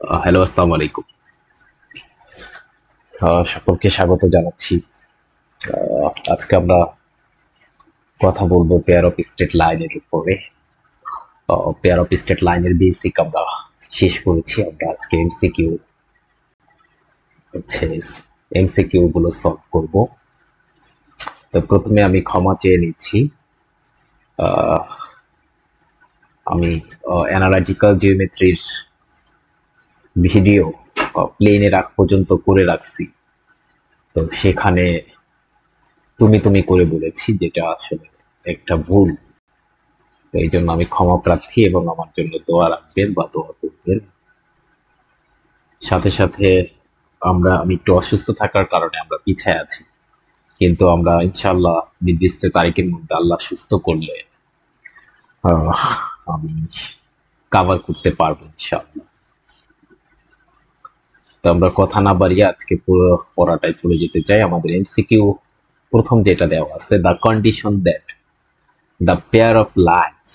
Hello, আসসালামু আলাইকুম। সকলকে স্বাগত জানাচ্ছি। আজকে আমরা কথা বলবো পেয়ার অফ স্ট্রেট লাইনের উপরে। পেয়ার অফ স্ট্রেট লাইনের বেসিক আমরা শেষ করেছি। আমরা আজকে হচ্ছে এমসিকিউ গুলো সলভ করব। তো প্রথমে আমি ক্ষমা চেয়ে নিচ্ছি। আহ, আমি অ্যানালাইটিক্যাল জিওমেট্রির ভিডিও প্লেনের আগ পর্যন্ত করে রাখছি। তো সেখানে তুমি তুমি করে বলেছি, যেটা আসলে একটা ভুল। তো এই জন্য আমি ক্ষমা প্রার্থী এবং আমার জন্য দোয়া রাখবেন বা দোয়া করবেন। সাথে সাথে আমি একটু অসুস্থ থাকার কারণে আমরা পিছায় আছি, কিন্তু আমরা ইনশাল্লাহ নির্দিষ্ট তারিখের মধ্যে আল্লাহ সুস্থ করলে আহ, আমি কাভার করতে পারবো ইনশাল্লাহ। তো আমরা কথা না বাড়িয়ে আজকে পুরো পড়াটাই চলে যেতে চাই। আমাদের এমসিকিউ প্রথম যেটা দেওয়া আছে, the condition that the pair of lines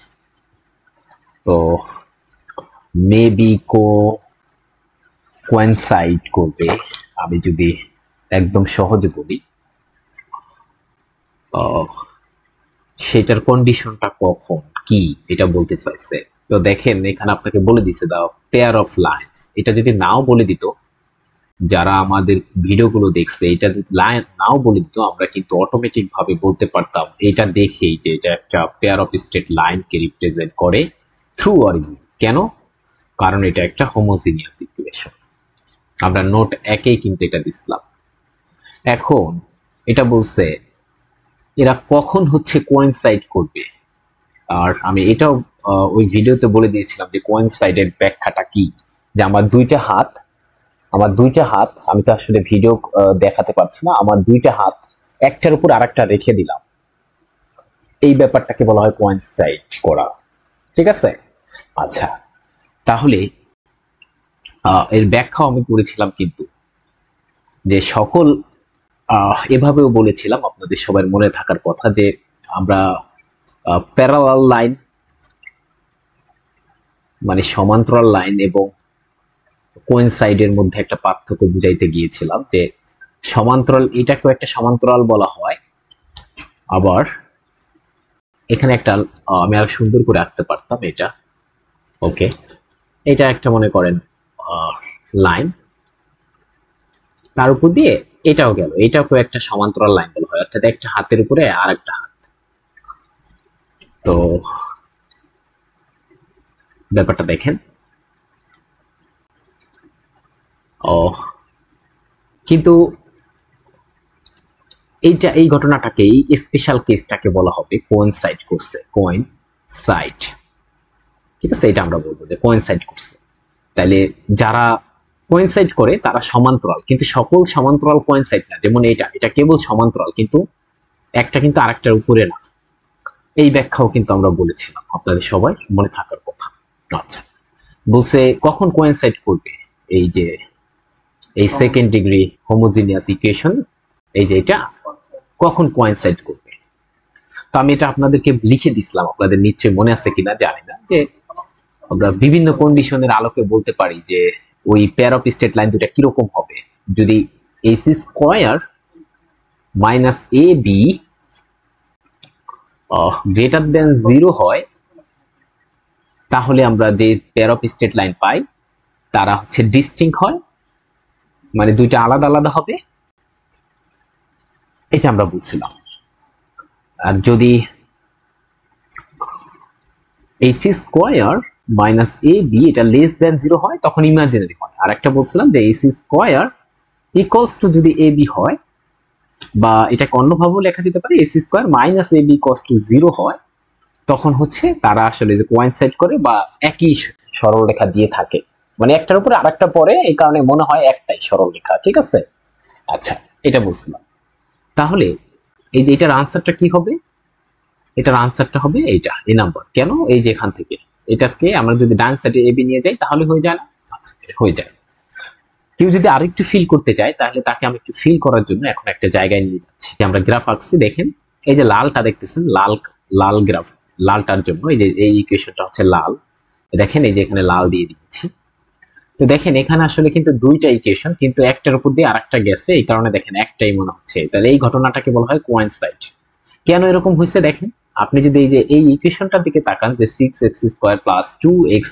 তো মেবি কোয়েনসাইড করবে। আমি যদি একদম সহজে বলি, আহ, সেটার কন্ডিশনটা কখন কি এটা বলতে চাইছে। তো দেখেন, এখানে আপনাকে বলে দিছে দা পেয়ার অফ লাইন্স। এটা যদি নাও বলে দিত, যারা আমাদের ভিডিওগুলো দেখছে, এটা যদি লাইন নাও বলে দিত, আমরা কিন্তু অটোমেটিক ভাবে বলতে পারতাম এটা দেখেই যে এটা একটা পেয়ার অফ স্ট্রেট লাইনকে রিপ্রেজেন্ট করে থ্রু অরিজিন। কেন? কারণ এটা একটা হোমোজিনিয়াস ইকুয়েশন। আমরা নোট একেই কিন্তু এটা দিছিলাম। এখন এটা বলছে এরা কখন হচ্ছে কোয়েনসাইড করবে। আর আমি এটাও ওই ভিডিওতে বলে দিয়েছিলাম যে কোয়েনসাইডের ব্যাখ্যাটা কি। যে আমার দুইটা হাত আমি তো আসলে ভিডিও দেখাতে পারছি না, আমার দুইটা হাত একটার উপর আরেকটা রেখে দিলাম, এই ব্যাপারটাকে বলা হয় কোয়েনসাইড করা। ঠিক আছে? আচ্ছা, তাহলে এর ব্যাখ্যাও আমি করেছিলাম কিন্তু, যে সকল এভাবেও বলেছিলাম, আপনাদের সবার মনে থাকার কথা, যে আমরা প্যারালাল লাইন মানে সমান্তরাল লাইন এবং কোয়েনসাইডের মধ্যে একটা পার্থক্য বুঝাইতে গিয়েছিলাম। যে সমান্তরাল, এটাকেও একটা সমান্তরাল বলা হয়। আবার এখানে একটা আমি আরো সুন্দর করে আঁকতে পারতাম এটা। ওকে, এটা একটা মনে করেন লাইন, তার উপর দিয়ে এটাও গেল, এটাকেও একটা সমান্তরাল লাইন বলা হয়, অর্থাৎ একটা হাতের উপরে আর একটা হাত। তো ব্যাপারটা দেখেন। ও, কিন্তু এই ঘটনাটাকে, এই স্পেশাল কেসটাকে বলা হবে কোয়েনসাইড করছে, কোয়েনসাইড। ঠিক আছে, এটা আমরা বলবো যে কোয়েনসাইড করছে। তাইলে যারা কোয়েনসাইড করে তারা সমান্তরাল, কিন্তু সকল সমান্তরাল কোয়েনসাইড না। যেমন এটা কেবল সমান্তরাল, কিন্তু একটা কিন্তু আরেকটার উপরে না। এই ব্যাখ্যাও কিন্তু আমরা বলেছিলাম, আপনাদের সবাই মনে থাকার কথা। আচ্ছা, বলছে কখন কোয়েনসাইড করবে। এই যে এই সেকেন্ড ডিগ্রি হোমোজিনিয়াস ইকুয়েশন, এই যে এটা কখন কোয়েনসাইড করবে। তো আমি এটা আপনাদেরকে লিখে দিছিলাম, আপনাদের নিশ্চয়ই মনে আছে কিনা জানি না, যে আমরা বিভিন্ন কন্ডিশনের আলোকে বলতে পারি যে ওই পেয়ার অফ স্টেট লাইন দুটা কিরকম হবে। যদি AC square minus A B greater than 0 হয়, তাহলে আমরা যে পেয়ার অফ স্টেট লাইন পাই তারা হচ্ছে ডিস্টিংক্ট হয়, মানে দুইটা আলাদা আলাদা হবে। এটা আমরা বুঝছিলাম। আর যদি H square minus A B এটা লেস দেন 0 হয়, তখন ইমাজিনারি হয়। আর একটা বলছিলাম যে এসি স্কোয়ার ইকুয়ালস টু যদি এ বি হয়, বা এটাকে অন্যভাবেও লেখা যেতে পারে, AC square minus A B equals to 0 হয়, তখন হচ্ছে তারা আসলে যে কোয়েনসাইড করে বা একই সরলরেখা দিয়ে থাকে, মানে একটার উপরে আরেকটা পরে, এই কারণে মনে হয় একটাই সরলরেখা। ঠিক আছে? আচ্ছা, এটা বুঝলাম। তাহলে এই যে এটার আনসারটা কি হবে, এটার আনসারটা হবে এইটা, এই নাম্বার। কেন? এই যে এখান থেকে এটাকে আমরা যদি ডান সাইডে এ বি নিয়ে যাই তাহলে হয়ে যায় না? আচ্ছা, হয়ে যায়। কেউ যদি আরেকটু ফিল করতে চায়, তাহলে তাকে আমি একটু ফিল করার জন্য এখন একটা জায়গায় নিয়ে যাচ্ছি। আমরা গ্রাফ আঁকছি, দেখেন এই যে লালটা দেখতেছেন, লাল লাল গ্রাফ, লালটার জন্য এই যে এই ইকুয়েশনটা হচ্ছে লাল। দেখেন এই যে এখানে লাল দিয়ে দিয়েছি। তো দেখেন এখানে আসলে কিন্তু দুইটা ইকুয়েশন, কিন্তু একটার উপর দিয়ে আরেকটা গেছে, এই কারণে দেখেন একটাই মনে হচ্ছে। তাহলে এই ঘটনাটাকে বলা হয় কোয়েনসাইড। কেন এরকম হয়েছে দেখেন, আপনি যদি এই যে এই ইকুয়েশনটার দিকে তাকান যে 6x² plus 2x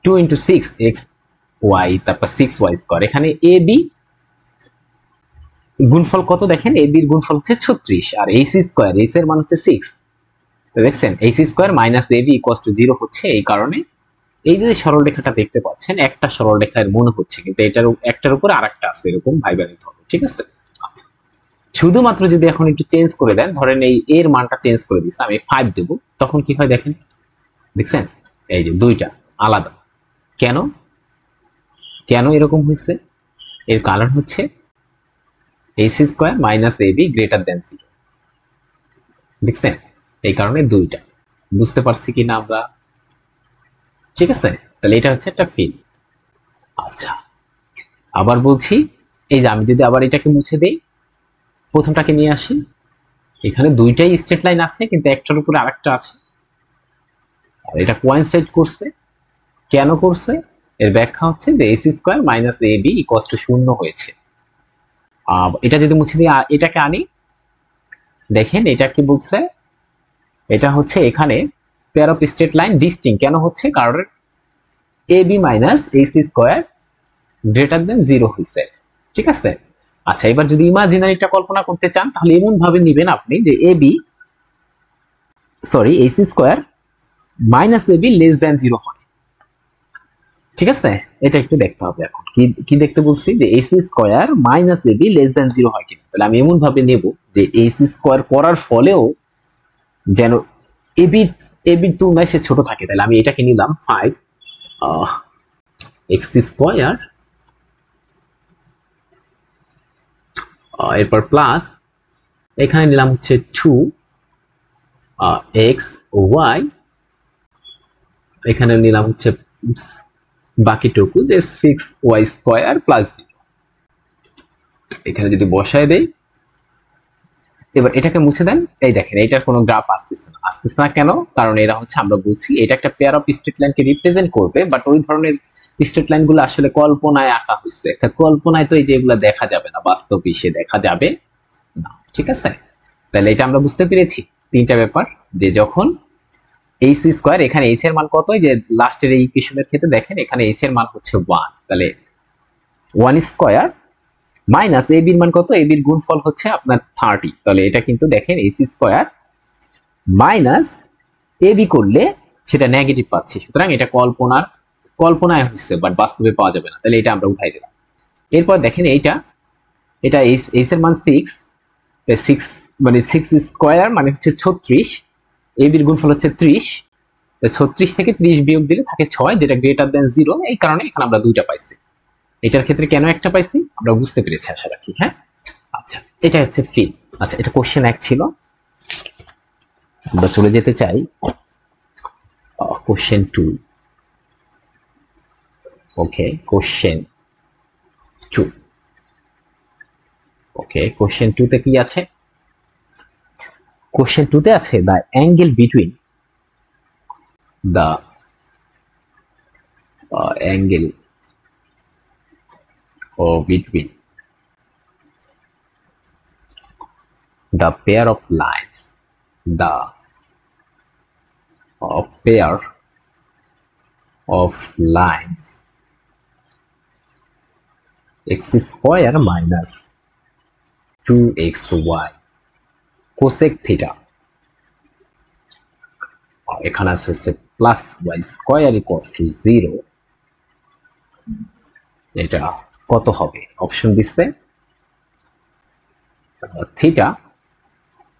2 into 6xy তারপর 6y², এখানে এ বি গুণফল কত দেখেন, এ বির গুণফল হচ্ছে 36 আর AC² এস এর মান হচ্ছে 6। তো দেখছেন AC² minus A B equals to 0 হচ্ছে। এই কারণে এই যে সরলরেখাটা দেখতে পাচ্ছেন একটা সরলরেখার মনে হচ্ছে, কিন্তু এটার একটার উপর আরেকটা আছে, এরকম ভাইবা নিতে হবে, ঠিক আছে। আচ্ছা, শুধুমাত্র যদি এখন একটু চেঞ্জ করে দেন, ধরেন এই এর মানটা চেঞ্জ করে দিচ্ছি, আমি 5 দেব, তখন কি হয় দেখেন, দেখছেন এই যে দুইটা আলাদা। কেন কেন এরকম হয়েছে? এর কারণ হচ্ছে AC² minus A B greater than 0, দেখছেন, এই কারণে দুইটা। বুঝতে পারছি কিনা আমরা? ঠিক আছে, তাহলে এটা হচ্ছে একটা ফিল। আচ্ছা, আবার বলছি, এই যে আমি যদি আবার এটাকে মুছে দেই, প্রথমটাকে নিয়ে আসি, এখানে দুইটাই স্ট্রেট লাইন আছে, কিন্তু একটার উপরে আরেকটা আছে, আর এটা কোয়েনসাইড করছে। কেন করছে? এর ব্যাখ্যা হচ্ছে যে AC² minus A B equals to 0 হয়েছে। এটা যদি মুছে দিই, এটাকে আনি, দেখেন এটা কি বলছে, এটা হচ্ছে এখানে pair of straight line distinct কেন হচ্ছে, কারণ A B minus AC² greater than 0 হয়েছে, ঠিক আছে। আচ্ছা, এবার যদি ইমাজিনারিটা কল্পনা করতে চান, তাহলে এমন ভাবে নিবেন আপনি যে AC² minus A be less than 0 হয়, ঠিক আছে। এটা একটু দেখতে হবে এখন, কি কি দেখতে বলছি, যে AC² minus A be less than 0 হয় কিনা। তাহলে আমি এমন ভাবে নেব যে AC² করার ফলেও যেন এবির তুলনায় সে ছোট থাকে। তাহলে আমি এটাকে নিলাম 5x², এরপর প্লাস এখানে নিলাম হচ্ছে 2xy, এখানে নিলাম হচ্ছে বাকিটুকু যে 6y² প্লাস 0, এখানে যদি বসায় দেই, এবার এটাকে মুছে দেন, এই দেখেন এটার কোনো গ্রাফ আসতেছে না কেন, কারণ এরা হচ্ছে, আমরা বলছি এটা একটা পেয়ার অফ স্ট্রেট লাইনকে রিপ্রেজেন্ট করবে, বাট ওই ধরনের স্ট্রেট লাইন গুলো আসলে কল্পনায় আঁকা হয়েছে। একটা কল্পনায় তো এই যে এগুলো দেখা যাবে না, বাস্তবে সে দেখা যাবে না, ঠিক আছে। তাহলে এটা আমরা বুঝতে পেরেছি তিনটা ব্যাপার, যে যখন AC², এখানে এইচ এর মান কত, যে লাস্টের এই ইকুয়েশনের ক্ষেত্রে দেখেন এখানে এইচ এর মান হচ্ছে 1, তাহলে 1² মাইনাস এ বির মান কত, এ বির গুণফল হচ্ছে আপনার 30, তাহলে এটা কিন্তু দেখেন AC² মাইনাস এ বি করলে সেটা নেগেটিভ পাচ্ছি, সুতরাং এটা কল্পনায় হচ্ছে, বাট বাস্তবে পাওয়া যাবে না, তাহলে এটা আমরা উঠাই দিলাম। এরপর দেখেন এটা এইচ এর মান 6 মানে 6² মানে হচ্ছে 36, এ বির গুণফল হচ্ছে 30, 36 থেকে 30 বিয়োগ দিলে থাকে 6, যেটা গ্রেটার দেন 0, এই কারণে এখানে আমরা দুইটা পাইছি। এটার ক্ষেত্রে কেন একটা পাইছি আমরা বুঝতে পেরেছি আশা রাখি, হ্যাঁ। আচ্ছা, এটা হচ্ছে ফিল। আচ্ছা, এটা কোশ্চেন 1 ছিল, আমরা চলে যেতে চাই কোশ্চেন 2। ওকে, কোশ্চেন 2, ওকে, কোশ্চেন 2 তে কি আছে? কোশ্চেন 2 তে আছে the angle between the angle between the pair of lines, the pair of lines x² minus 2xy cosec theta, এখানে আছে প্লাস y² ইকুয়ালস টু 0, এটা কত হবে? অপশন দিচ্ছে থিটা,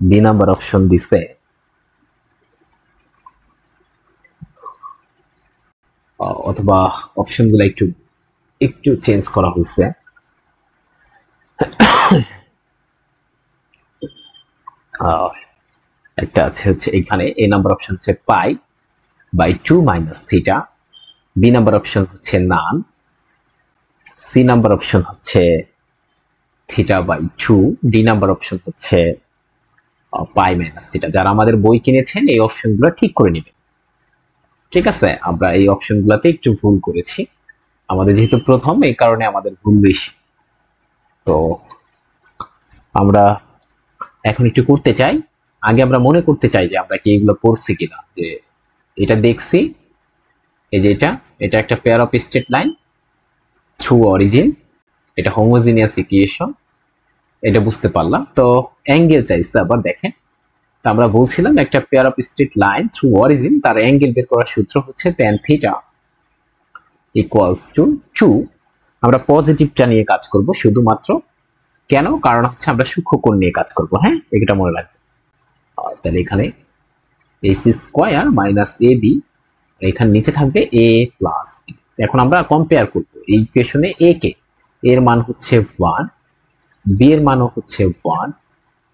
বি নাম্বার অপশন দিচ্ছে অথবা অপশনগুলো একটু একটু চেঞ্জ করা হয়েছে। একটা আছে হচ্ছে এখানে এ নাম্বার অপশন হচ্ছে π/2 মাইনাস থিটা, বি নাম্বার অপশন হচ্ছে নান, সি নাম্বার অপশন হচ্ছে θ/2, ডি নাম্বার অপশন হচ্ছে π মাইনাস থিটা। যারা আমাদের বই কিনেছেন এই অপশনগুলো ঠিক করে নেবেন, ঠিক আছে। আমরা এই অপশনগুলোতে একটু ভুল করেছি, আমাদের যেহেতু প্রথম, এই কারণে আমাদের ভুল বেশি। তো আমরা এখন একটু করতে চাই, আগে আমরা মনে করতে চাই যে আমরা কি এগুলো পড়ছি কিনা, যে এটা দেখছি, এই যে এটা একটা pair of straight line through origin, এটা হোমোজিনিয়াস ইকুয়েশন, এটা বুঝতে পারলাম। তো অ্যাঙ্গেল চাইছে আবার, দেখেন তো আমরা বলছিলাম একটা pair of straight line through origin, তার অ্যাঙ্গেল বের করার সূত্র হচ্ছে tan থিটা ইকুয়ালস টু 2। আমরা পজিটিভটা নিয়ে কাজ করব শুধুমাত্র, কেন? কারণ হচ্ছে আমরা সূক্ষ্মকোণ নিয়ে কাজ করব, হ্যাঁ, এটা মনে রাখবেন। তাহলে এখানে AC স্কয়ার মাইনাস AB, এখানে নিচে থাকবে A প্লাস। এখন আমরা কম্পেয়ার করব এই ইকুয়েশনে A কে, এর মান হচ্ছে 1, B এর মানও হচ্ছে 1,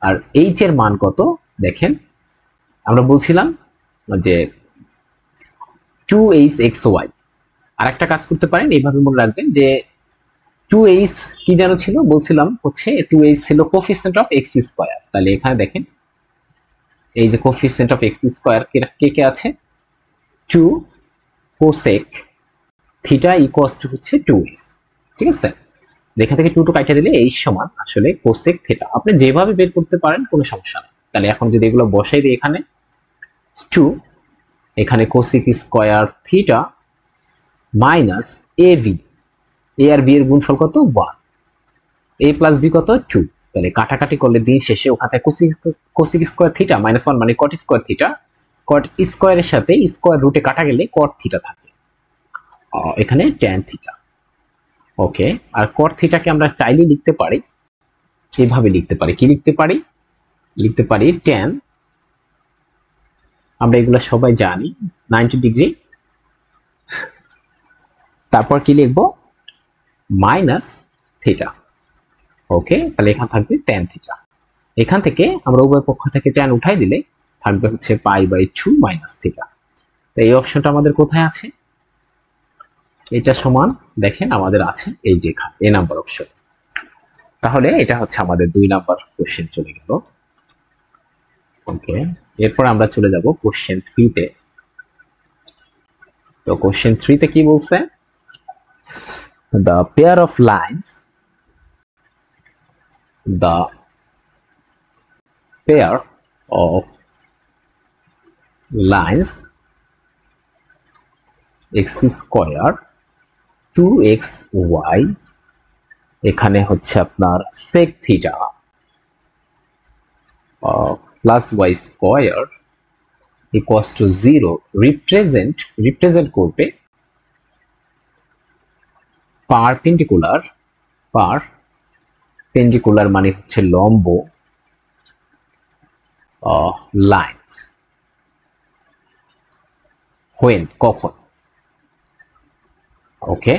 আর H এর মান কত দেখেন, আমরা বলছিলাম যে 2HXY। আর একটা কাজ করতে পারেন, এইভাবে মনে রাখবেন যে 2H কি যেন ছিল, বলছিলাম হচ্ছে 2H ছিল কোফিসিয়েন্ট অফ x স্কয়ার। তাহলে এখানে দেখেন এই যে কোফিসিয়েন্ট অফ x স্কয়ার কে কে আছে, 2 কোসেক থিটা ইকুয়ালস টু হচ্ছে 2h, ঠিক আছে। এখান থেকে 2 কাটা দিলে h সমান আসলে কোসেক থিটা। আপনি যেভাবে বের করতে পারেন কোনো সমস্যা নেই। তাহলে এখন যদি এগুলো বসাই দিই, এখানে 2, এখানে cosec square theta minus ab, a আর b এর গুণফল কত 1, a প্লাস b কত 2। তাহলে কাটাকাটি করলে দিন শেষে ওখানে কোসেক স্কয়ার থিটা মাইনাস 1 মানে কট স্কয়ার থিটা, কট স্কয়ারের সাথে স্কয়ার রুটে কাটা গেলে কট থিটা থাকে, এখানে tan থিটা। ওকে, আর কট থিটাকে আমরা চাইলে লিখতে পারি, এইভাবে লিখতে পারি, কি লিখতে পারি, লিখতে পারি tan, আমরা এগুলো সবাই জানি 90 ডিগ্রি, তারপর কি লিখবো মাইনাস থিটা। ওকে, তাহলে এখানে থাকবে tan থিটা। এখান থেকে আমরা উভয় পক্ষ থেকে tan উঠাই দিলে থাকবে হচ্ছে π/2 মাইনাস থিটা। তো এই অপশনটা আমাদের কোথায় আছে, এটা সমান দেখেন আমাদের আছে এই যে এখানে এ নাম্বার অপশন। তাহলে এটা হচ্ছে আমাদের 2 নাম্বার কোশ্চেন চলে গেল। ওকে, এরপর আমরা চলে যাব কোশ্চেন 3 তে। তো কোশ্চেন 3 তে কি বলছে, the pair of lines x square 2xy, এখানে হচ্ছে আপনার sec theta plus y square equals to 0 represent করবে পারপেন্ডিকুলার মানে হচ্ছে লম্ব লাইনস, হোয়েন কখন। ওকে,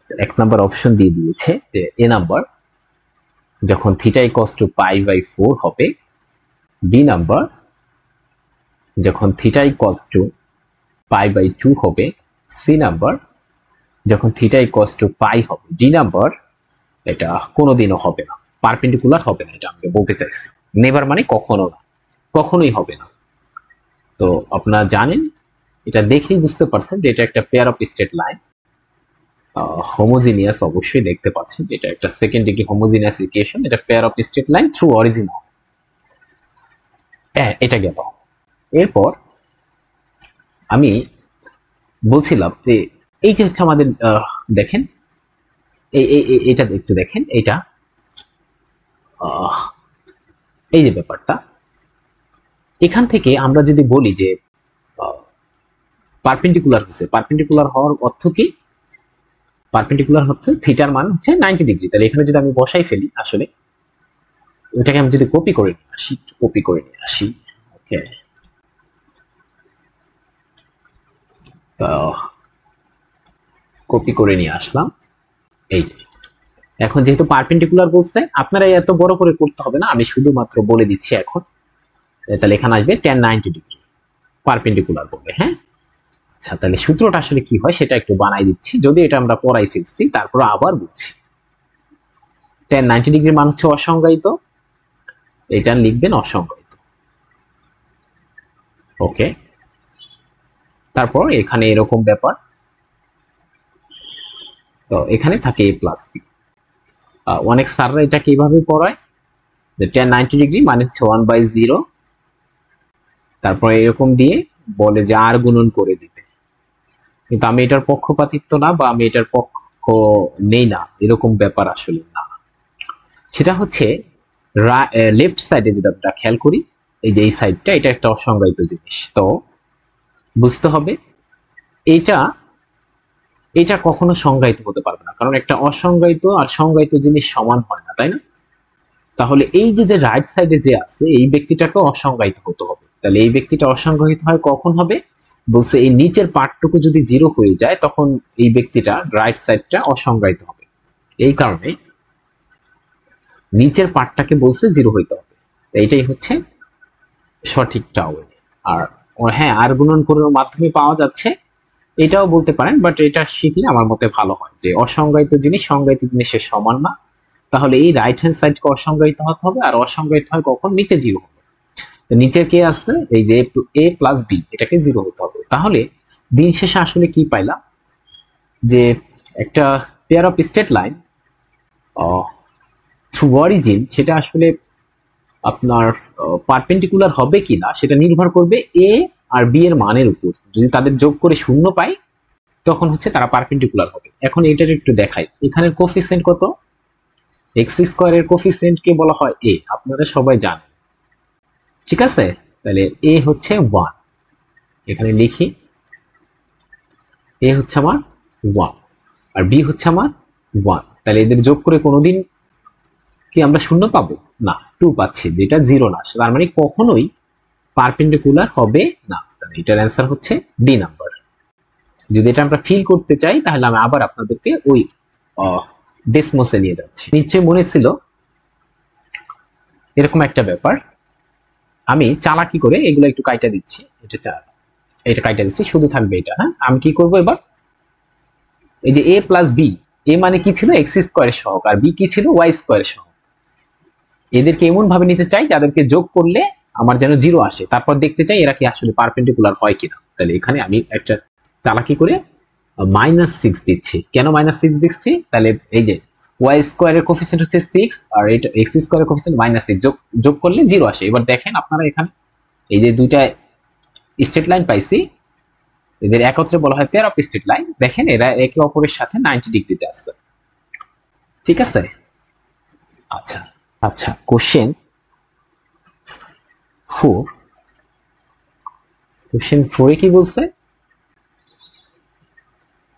এক নাম্বার অপশন দিয়ে দিয়েছে যে এ নাম্বার যখন থিটা ইকুয়ালস টু π/4 হবে, বি নাম্বার যখন থিটা ইকুয়ালস টু π/2 হবে, সি নাম্বার যখন থিটা ইকুয়ালস টু পাই হবে, ডি নাম্বার এটা কোনোদিনও হবে না, পারপেন্ডিকুলার হবে না, এটা আমি বলতে চাইছি। নেভার মানে কখনো না, কখনোই হবে না। তো আপনারা জানেন, এটা দেখেই বুঝতে পারছেন যে এটা একটা pair of straight line, homogeneous, অবশ্যই দেখতে পাচ্ছেন এটা একটা সেকেন্ড ডিগ্রি হোমোজিনিয়াস ইকুয়েশন, এটা pair of straight line through origin. হ্যাঁ, এটা গেল। এরপর আমি বলছিলাম যে এই যে হচ্ছে আমাদের দেখেন এটা একটু দেখেন, এটা এই যে ব্যাপারটা, এখান থেকে আমরা যদি বলি যে পারপেন্ডিকুলার হচ্ছে, পারপেন্ডিকুলার হওয়ার অর্থ কি, পারপেন্ডিকুলার হচ্ছে থিটার মান হচ্ছে 90 ডিগ্রি। তাহলে এখানে যদি আমি বসাই ফেলি, আসলে এটাকে আমি যদি কপি করে নিয়ে আসি, ওকে, তো কপি করে নিয়ে আসলাম, এই যে এখন যেহেতু পারপেন্ডিকুলার বলছে, আপনারা এত বড় করে করতে হবে না, আমি শুধুমাত্র বলে দিচ্ছি এখন। তাহলে এখানে আসবে tan 90 ডিগ্রি পারপেন্ডিকুলার বলবে, হ্যাঁ। আচ্ছা, তাহলে সূত্রটা আসলে কি হয় সেটা একটু বানাই দিচ্ছি, যদি এটা আমরা পড়াই ফেলছি, তারপর আবার বুঝছি। tan 90 ডিগ্রির মান হচ্ছে অসংজ্ঞায়িত, এটা লিখবেন অসংজ্ঞায়িত। ওকে, তারপর এখানে এরকম ব্যাপার, তো এখানে থাকে a প্লাস বি। অনেক স্যাররা এটাকে এইভাবে পড়ায় যে tan 90 ডিগ্রি মানে হচ্ছে 1/0, তারপরে এরকম দিয়ে বলে যে আর গুণন করে দিতে। কিন্তু আমি এটার পক্ষপাতিত্ব না, বা আমি এটার পক্ষ নেই না, এরকম ব্যাপার আসলে না। সেটা হচ্ছে লেফট সাইডে যদি আমরা খেয়াল করি, এই যে এই সাইডটা, এটা একটা অসংজ্ঞায়িত জিনিস। তো বুঝতে হবে এটা এটা কখনো সংজ্ঞায়িত হতে পারবে না, কারণ একটা অসংজ্ঞায়িত আর সংজ্ঞায়িত জিনিস সমান হয় না, তাই না? তাহলে এই যে রাইট সাইডে যে আছে এই ব্যক্তিটাকে অসংজ্ঞায়িত হতে হবে। তাহলে এই ব্যক্তিটা অসংজ্ঞায়িত হয় কখন হবে? বলছে এই নিচের পার্টটুকু যদি জিরো হয়ে যায় তখন এই ব্যক্তিটা রাইট সাইডটা অসংজ্ঞায়িত হবে। এই কারণে নিচের পার্টটাকে বলছে জিরো হইতে হবে। এইটাই হচ্ছে সঠিকটা ওয়ে। আর হ্যাঁ, আর গুণন করার মাধ্যমে পাওয়া যাচ্ছে, এটাও বলতে পারেন, বাট এটা শিখলে আমার মতে ভালো হয় যে অসংজ্ঞায়িত জিনিস সংজ্ঞায়িত জিনিসের সমান না। তাহলে এই রাইট হ্যান্ড সাইডকে অসংজ্ঞায়িত হতে হবে, আর অসংজ্ঞায়িত হয় কখন? নিচে জিরো হবে। তো নিচে কে আছে? এই যে a প্লাস বি, এটাকে জিরো হতে হবে। তাহলে দিন শেষে আসলে কি পাইলাম? যে একটা pair of straight line through origin, সেটা আসলে আপনার পারপেন্ডিকুলার হবে কিনা সেটা নির্ভর করবে এ আর বি এর মানের উপর। যদি তাদের যোগ করে শূন্য পাই তখন হচ্ছে তারা পারপেন্ডিকুলার হবে। এখন এটার একটু দেখাই, এখানের কোফিসিয়েন্ট কত? এক্স স্কোয়ারের কোফিসিয়েন্ট কে বলা হয় এ, আপনারা সবাই জানেন, ঠিক আছে? তাহলে এ হচ্ছে 1, এখানে লিখি এ হচ্ছে আমার 1 আর বি হচ্ছে আমার 1। তাহলে এদের যোগ করে কোনোদিন কি আমরা শূন্য পাবো না? 2 পাচ্ছি, যেটা জিরো না, তার মানে কখনোই পারপেন্ডিকুলার হবে না। তাহলে এটার অ্যান্সার হচ্ছে ডি নাম্বার। যদি এটা আমরা ফিল করতে চাই তাহলে আমি আবার আপনাদেরকে ওই ডেসমোসে নিয়ে যাচ্ছি। নিশ্চয়ই মনে ছিল এরকম একটা ব্যাপার, আমি চালাকি করে এগুলো একটু কাইটা দিচ্ছি, এটা কাইটা দিচ্ছি, শুধু থাকবে এটা। হ্যাঁ, আমি কি করব এবার? এই যে a প্লাস বি, এ মানে কি ছিল? এক্স স্কোয়ারের সহগ, আর বি কি ছিল? ওয়াই স্কোয়ারের সহগ। এদেরকে এমন ভাবে নিতে চাই যাদেরকে যোগ করলে আমার যেন জিরো আসে, তারপর দেখতে চাই এরা কি আসলে পারপেন্ডিকুলার হয় কিনা। তাহলে এখানে আমি একটা চালাকি করে -6 দিচ্ছি। কেন -6 দিচ্ছি? তাহলে এই যে ওয়াই স্কোয়ারের কোফিসিয়েন্ট হচ্ছে 6 আর এটা এক্স স্কোয়ারের কোফিসিয়েন্ট -6, যোগ করলে জিরো আসে। এবার দেখেন আপনারা এখানে এই যে দুইটা স্ট্রেট লাইন পাইছি, এদের একত্রে বলা হয় পেয়ার অফ স্ট্রেট লাইন। দেখেন এরা একে অপরের সাথে 90 ডিগ্রিতে আছে, ঠিক আছে? আচ্ছা আচ্ছা, কোশ্চেন 4, কোশ্চেন 4 কি বলছে?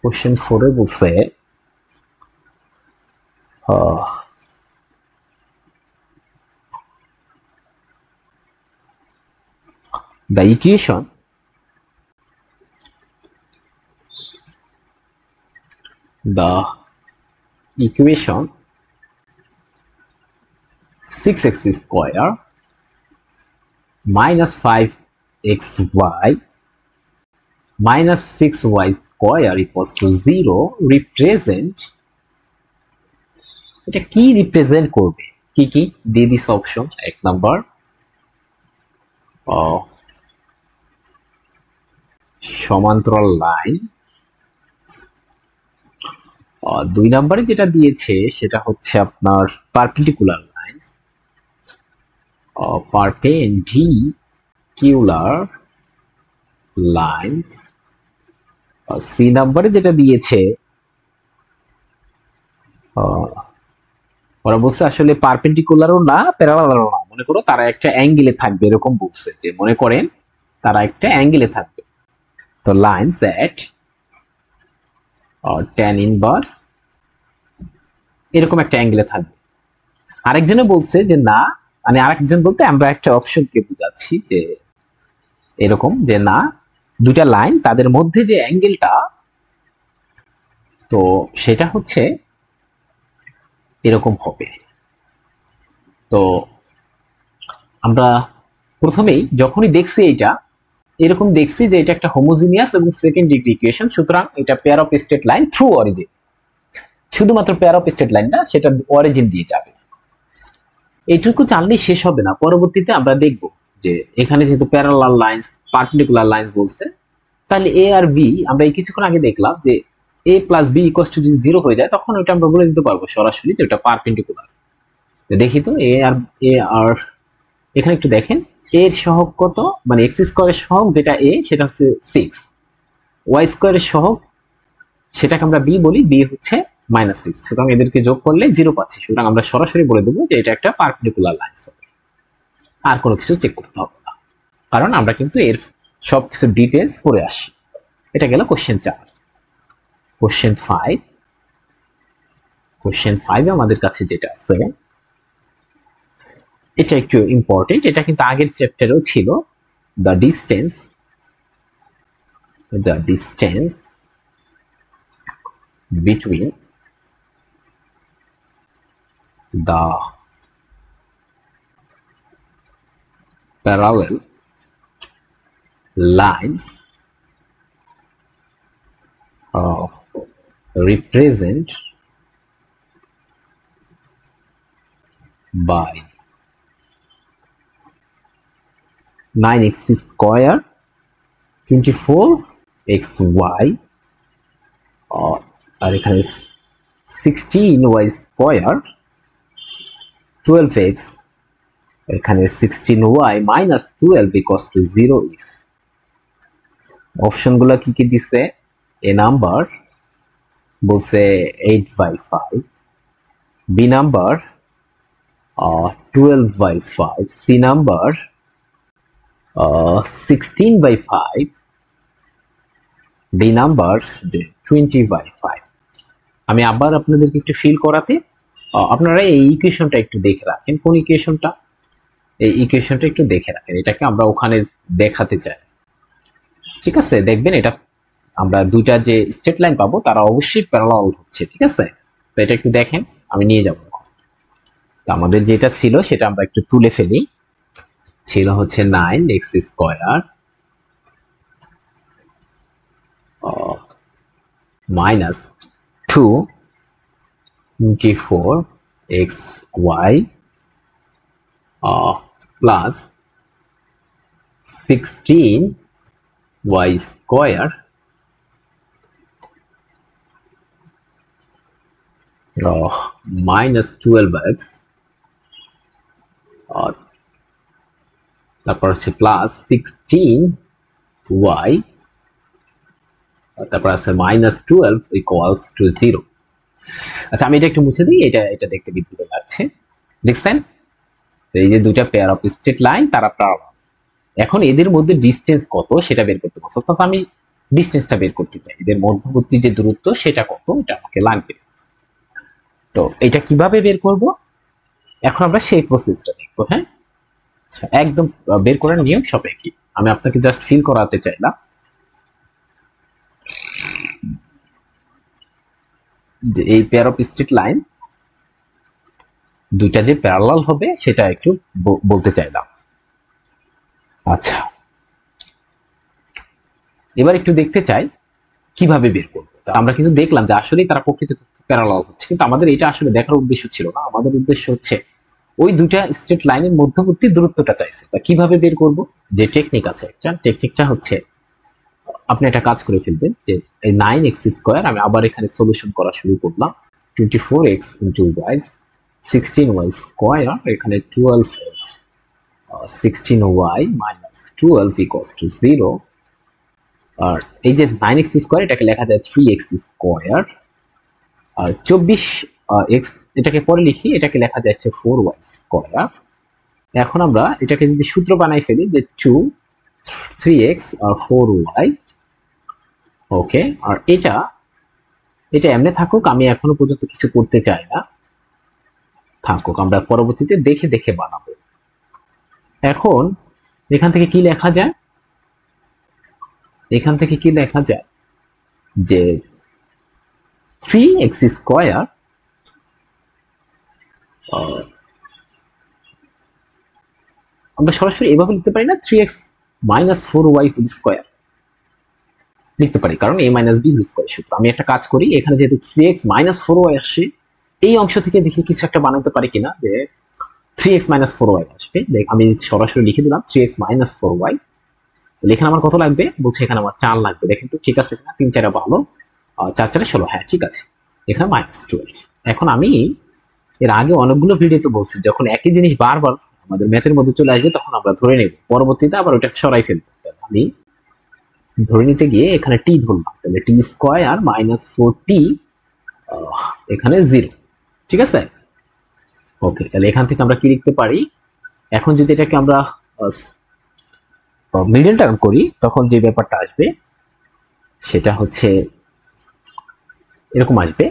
কোশ্চেন 4 বলছে the equation the equation 6x square minus 5xy minus 6y square equals to 0 represent, এটা কি রিপ্রেজেন্ট করবে? কি কি দিয়ে দিস অপশন? এক নাম্বার সমান্তরাল লাইন, দুই নম্বরে যেটা দিয়েছে সেটা হচ্ছে আপনার perpendicular lines, perpendicular lines. C নাম্বারে যেটা দিয়েছে ওরা বলছে আসলে পারপেন্ডিকুলারও না প্যারালালও না, মনে করো তারা একটা অ্যাঙ্গেলে থাকবে, এরকম বলছে যে মনে করেন তারা একটা অ্যাঙ্গেলে থাকবে। তো লাইন্স দ্যাট tan ইনভার্স এরকম একটা অ্যাঙ্গেলে থাকবে। আরেকজনে বলছে যে না, মানে আরেকজন বলতে আমরা একটা অপশনকে বোঝাচ্ছি যে এরকম যে না, দুইটা লাইন তাদের মধ্যে যে অ্যাঙ্গেলটা, তো সেটা হচ্ছে এরকম হবে। তো আমরা প্রথমেই যখনই দেখছি এইটা এরকম দেখছি যে এটা একটা হোমোজিনিয়াস এবং সেকেন্ড ডিগ্রি ইকুয়েশন, সুতরাং এটা pair of straight line through origin. শুধুমাত্র পেয়ার অফ স্ট্রেট লাইন না, সেটা অরিজিন দিয়ে যাবে। এইটুকু জানলেই শেষ হবে না, পরবর্তীতে আমরা দেখব যে এখানে যেহেতু প্যারালাল লাইন্স পারপেন্ডিকুলার লাইন্স বলছে, তাহলে এ আর বি আমরা এই কিছুক্ষণ আগে দেখলাম যে এ প্লাস বি ইকুয়ালস টু যদি 0 হয়ে যায় তখন ওটা আমরা বলে দিতে পারবো সরাসরি যে ওটা পারপেন্ডিকুলার। দেখি তো এ আর এখানে একটু দেখেন এর সহগ কত, মানে এক্স স্কয়ারের সহগ যেটা এ সেটা হচ্ছে 6, ওয়াই স্কয়ারের সহগ সেটাকে আমরা বি বলি, বি হচ্ছে -6, সুতরাং এদেরকে যোগ করলে 0 পাচ্ছি। সুতরাং আমরা সরাসরি বলে দেবো যে এটা একটা পারপেন্ডিকুলার লাইন। আর কোনো কিছু চেক করতে হবে না, কারণ আমরা কিন্তু এর সবকিছু ডিটেলস পড়ে আসি। এটা গেল কোশ্চেন 4। কোশ্চেন 5 আমাদের কাছে যেটা আছে এটা একটু ইম্পর্টেন্ট, এটা কিন্তু আগের চ্যাপ্টারেও ছিল। The distance between the parallel lines represent by 9x square 24xy আর এখানে 16y স্কয়ার 12x, এখানে 16y minus 12 equals to 0 is। অপশনগুলো কি কি দিছে? এ নাম্বার বলছে 8/5, B number 12/5, C number 16/5, D number যে 20/5। আমি আবার আপনাদেরকে একটু ফিল করাতে আপনারা এই ইকুয়েশনটা একটু দেখে রাখেন। কোন ইকুয়েশনটা? এই ইকুয়েশনটা একটু দেখে রাখেন, এটাকে আমরা ওখানে দেখাতে চাই। ঠিক আছে, দেখবেন এটা আমরা দুইটা যে স্ট্রেট লাইন পাবো তারা অবশ্যই প্যারালাল হচ্ছে। ঠিক আছে, তো এটা একটু দেখেন, আমি নিয়ে যাব। তো আমাদের যেটা ছিল সেটা আমরা একটু তুলে ফেলি। ছিল হচ্ছে 9x square minus 24xy plus 16y square minus 12x তারপর হচ্ছে প্লাস 16y তারপর আছে -12 ইকুয়ালস টু 0। আচ্ছা, আমি এটা একটু মুছে দিই, এটা দেখতে বিদ্যুৎ লাগছে। দেখছেন এই যে দুইটা পেয়ার অফ স্ট্রেট লাইন তারা প্যারালাল। এখন এদের মধ্যে ডিসটেন্স কত সেটা বের করতে হবে। অর্থাৎ আমি ডিসটেন্সটা বের করতে চাই, এদের মধ্যবর্তী যে দূরত্ব সেটা কত, এটা আমাকে লাগবে। তো এটা কিভাবে বের করব, এখন আমরা সেই প্রসেসটা দেখবো। হ্যাঁ, একদম বের করার নিয়ম সব একই, আমি আপনাকে জাস্ট ফিল করাতে চাইলাম যে এই পেয়ার অফ স্ট্রেট লাইন দুইটা যে প্যারালাল হবে সেটা একটু বলতে চাইলাম। আচ্ছা, এবার একটু দেখতে চাই কিভাবে বের করবো। আমরা কিন্তু দেখলাম যে আসলে তারা প্রকৃতপক্ষে প্যারালাল হচ্ছে, কিন্তু আমাদের এটা আসলে দেখার উদ্দেশ্য ছিল না। আমাদের উদ্দেশ্য হচ্ছে ওই দুইটা স্ট্রেট লাইনের মধ্যবর্তী দূরত্বটা চাইছে। তা কিভাবে বের করব? যে টেকনিক আছে, একটা টেকনিকটা হচ্ছে আপনি একটা কাজ করে ফেলবেন যে এই 9x স্কয়ার, আমি আবার এখানে সলিউশন করা শুরু করলাম। 24x into y, 16y square, এখানে 12x 16y minus 12 equals to 0। আর এই যে 9x স্কয়ার এটাকে লেখা যায় 3x স্কয়ার, আর 24x এটাকে পরে লিখি, এটাকে লেখা যাচ্ছে 4y স্কয়ার। এখন আমরা এটাকে যদি সূত্র বানাই ফেলি যে 2 3x আর 4y, ওকে। আর এটা এমনি থাকুক, আমি এখনো পর্যন্ত কিছু করতে চাই না, থাকুক, আমরা পরবর্তীতে দেখে দেখে বানাবো। এখন এখান থেকে কি লেখা যায়? এখান থেকে কি লেখা যায় যে 3x স্কয়ার আমরা সরাসরি এভাবে লিখতে পারি না, 3x minus 4y whole square লিখতে পারি, কারণ a minus b whole square সূত্র। আমি একটা কাজ করি, এখানে যেহেতু 3x minus 4y আসছে, এই অংশ থেকে দেখি কিছু একটা বানাতে পারি কিনা যে 3x minus 4y আসবে। আমি সরাসরি লিখে দিলাম 3x minus 4y। এখানে আমার কত লাগবে বলছে, এখানে আমার 4 লাগবে। দেখেন তো ঠিক আছে কিনা, 3 4 ভালো। 4×4 = 16, হ্যাঁ ঠিক আছে। এখানে -12। এখন আমি এর আগে অনেকগুলো ভিডিওতে বলছি যখন একই জিনিস বারবার আমাদের ম্যাথের মধ্যে চলে আসবে তখন আমরা ধরে নেব, পরবর্তীতে আবার ওটা সরাই ফেলবো। আমি ধরে নিতে গিয়ে এখানে টি ধরলাম, তাহলে টি স্কয়ার -4t এখানে 0, ঠিক আছে। ওকে, তাহলে এখান থেকে আমরা কি লিখতে পারি, এখন যদি এটাকে আমরা মিডল টার্ম করি তখন যে ব্যাপারটা আসবে সেটা হচ্ছে এরকম আসবে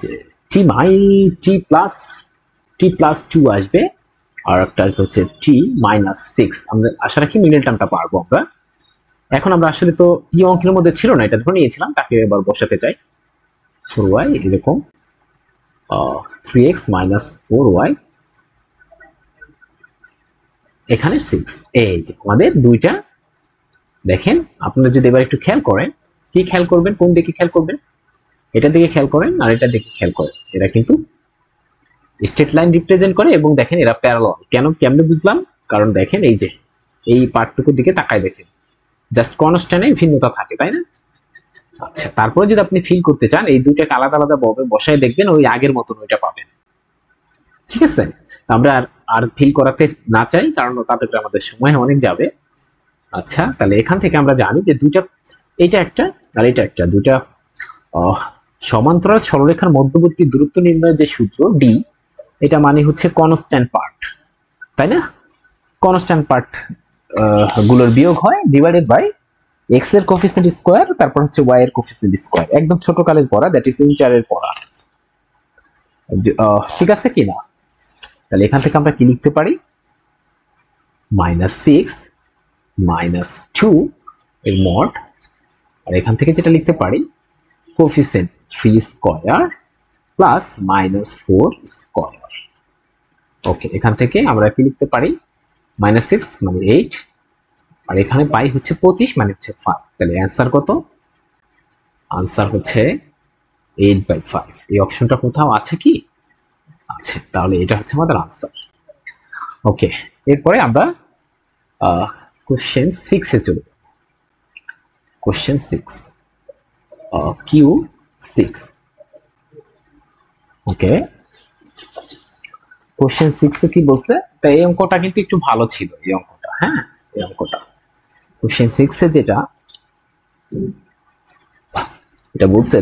যে টি মাই টি প্লাস 2 আসবে, আর একটা হচ্ছে টি -6। আমরা আশা রাখি মিডল টার্মটা পারবো আমরা। এখন আমরা আসলে তো ই অঙ্কের মধ্যে ছিল না, এটা ধরে নিয়েছিলাম, তাকে এবার বসাতে চাই। 4y এরকম 3x - 4y এখানে 6। এই যে আমাদের দুইটা, দেখেন আপনারা যদি এবার একটু খেয়াল করেন, কি খেয়াল করবেন, কোন দিকে খেয়াল করবেন, এটা দিকে খেয়াল করেন আর এটা দিকে খেয়াল করেন, এরা কিন্তু স্ট্রেট লাইন রিপ্রেজেন্ট করে এবং দেখেন এরা প্যারালাল। কেমনে বুঝলাম, কারণ দেখেন এই যে এই পার্টটুকুর দিকে তাকায় দেখেন, জাস্ট কনস্ট্যান্টে ভিন্নতা থাকে, তাই না? আচ্ছা, তারপরে যদি আপনি ফিল করতে চান এই দুইটাকে আলাদা আলাদা ভাবে বসায় দেখবেন ওই আগের মতন ওইটা পাবেন, ঠিক আছে। আমরা আর ফিল করাতে না চাই কারণ তাতে আমাদের সময় অনেক যাবে। আচ্ছা, তাহলে এখান থেকে আমরা জানি যে দুইটা, এটা একটা আর এটা একটা, দুইটা সমান্তরাল সরলরেখার মধ্যবর্তী দূরত্ব নির্ণয়ের যে সূত্র ডি, এটা মানে হচ্ছে কনস্ট্যান্ট পার্ট, তাই না? কনস্ট্যান্ট পার্ট গুলোর বিয়োগ হয় ডিভাইডেড বাই এক্স এর কোফিসিয়েন্ট স্কয়ার, তারপর হচ্ছে ওয়াই এর কোফিসিয়েন্ট স্কয়ার। একদম ছোট কালের পড়া, দ্যাট ইজ ইন্টারের পড়া, ঠিক আছে কি না? তাহলে এখান থেকে আমরা কি লিখতে পারি, -6 -2 এর মড, আর এখান থেকে যেটা লিখতে পারি কোফিসিয়েন্ট 3 স্কয়ার প্লাস -4 স্কয়ার। ওকে, এখান থেকে আমরা কি লিখতে পারি, -6 মানে 8, আর এখানে পাই হচ্ছে 25 মানে হচ্ছে 5। তাহলে অ্যান্সার কত? আনসার হচ্ছে 8/5। এই অপশনটা কোথাও আছে কি? আছে, তাহলে এটা হচ্ছে আমাদের আনসার। ওকে, এরপরে আমরা কোশ্চেন 6 এ চলে যাব। Question 6 Q6। ওকে, কোশ্চেন 6 এ কি বলছে? তো এই অঙ্কটা কিন্তু একটু ভালো ছিল, এই অঙ্কটা, হ্যাঁ এই অঙ্কটা কোশ্চেন 6 এ যেটা এটা বলছে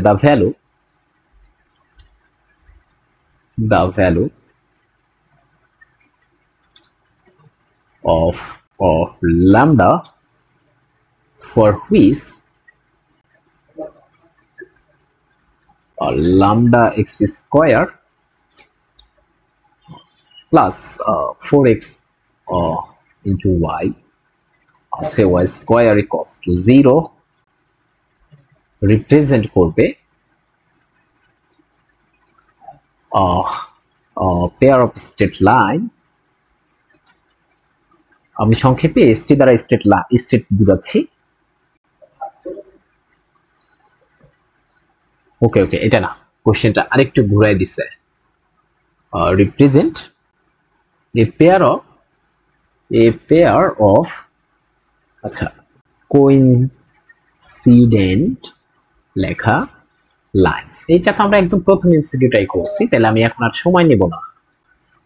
the value of lambda for which lambda x square plus 4x into y, say y square equals to 0 represent করবে pair of straight line। আমি সংক্ষেপে এসটি দ্বারা স্ট্রেট বুঝাচ্ছি। ওকে ওকে, এটা না, কোশ্চেনটা আরেকটু ঘুরাই দিছে। represent a pair of আচ্ছা কোইনসিডেন্ট লেখা লাইন্স। এটা তো আমরা একদম প্রথম এমসিকিউটাই করছি, তাহলে আমি এখন আর সময় নেব না।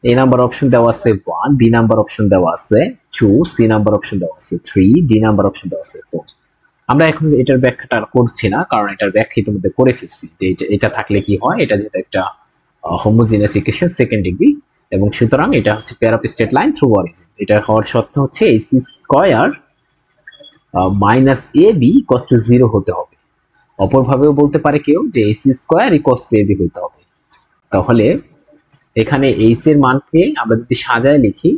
এ নাম্বার অপশন দেওয়া আছে 1, বি নাম্বার অপশন দেওয়া আছে 2, সি নাম্বার অপশন দেওয়া আছে 3, ডি নাম্বার অপশন দেওয়া আছে 4। আমরা এখন এটার ব্যাখ্যাটা করছি না কারণ এটার ব্যাখ্যা ইতিমধ্যে করে ফেলছি যে এটা থাকলে কি হয়, এটা যেহেতু একটা হোমোজিনিয়াস ইকুয়েশন সেকেন্ড ডিগ্রি, এবং সুতরাং এটা হচ্ছে pair of straight line through origin. এটা হওয়ার সত্ত্বে হচ্ছে AC square minus A B equals to 0 হতে হবে। অপরভাবেও বলতে পারে কেউ যে AC square equals to A B হতে হবে। তাহলে এখানে এইচ এর মানকে আমরা যদি সাজায় লিখি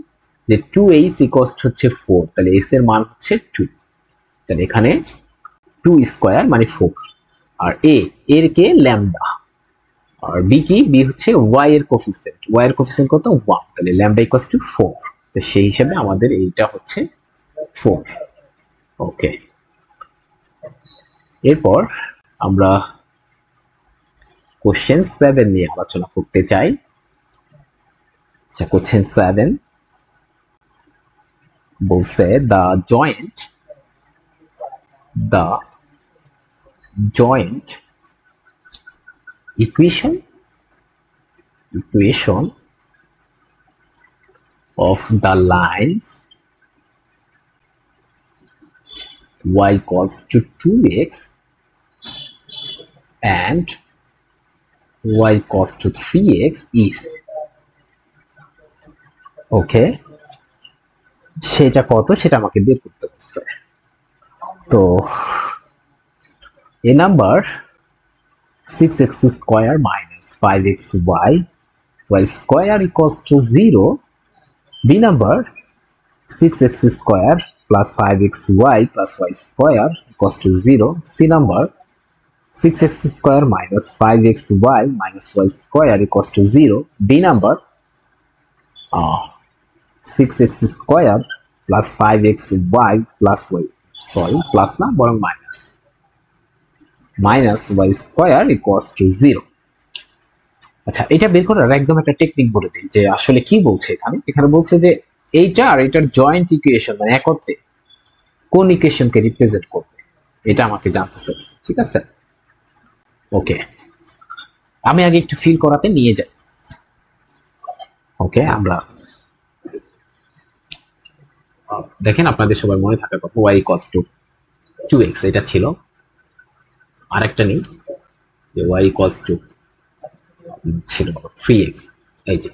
যে 2h ইকুয়ালস হচ্ছে 4, তাহলে এস এর মান হচ্ছে 2, তাহলে এখানে 2 স্কয়ার মানে 4, আর এর কে ল্যামডা, আর বি কি, বি হচ্ছে ওয়াই এর কোফিসিয়েন্ট কত 1, তাহলে ল্যামডা ইকুয়ালস টু 4, তো সেই হিসাবে আমাদের এইটা হচ্ছে 4। ওকে, এরপর আমরা কোশ্চেন 7 নিয়ে আলোচনা করতে চাই। আচ্ছা, কোশ্চেন 7 বলছে the joint equation of the lines y equals to 2x and y equals to 3x is ওকে, সেটা কত সেটা আমাকে বের করতে হচ্ছে। তো a number 6x square minus 5xy y square equals to 0, b number 6x square plus 5xy plus y square equals to 0, c number 6x square minus 5xy minus y square equals to 0, d number 6x square plus 5xy plus y, sorry plus না বরং minus y square equals to 0। আচ্ছা, এটা বের করার একদম একটা technique বলে দিই যে আসলে কি বলছে এখানে। এখানে বলছে যে এইটা আর এটার জয়েন্ট ইকুয়েশন মানে একত্রে কোন ইকুয়েশনকে রিপ্রেজেন্ট করবে এটা আমাকে জানতে চাইছে, ঠিক আছে। ওকে, আমি আগে একটু ফিল করাতে নিয়ে যাই। ওকে, আমরা দেখেন আপনাদের সবার মনে থাকার কথা y equals to 2x এটা ছিল, আরেকটা নেই যে y equals to ছিল 3x। এই যে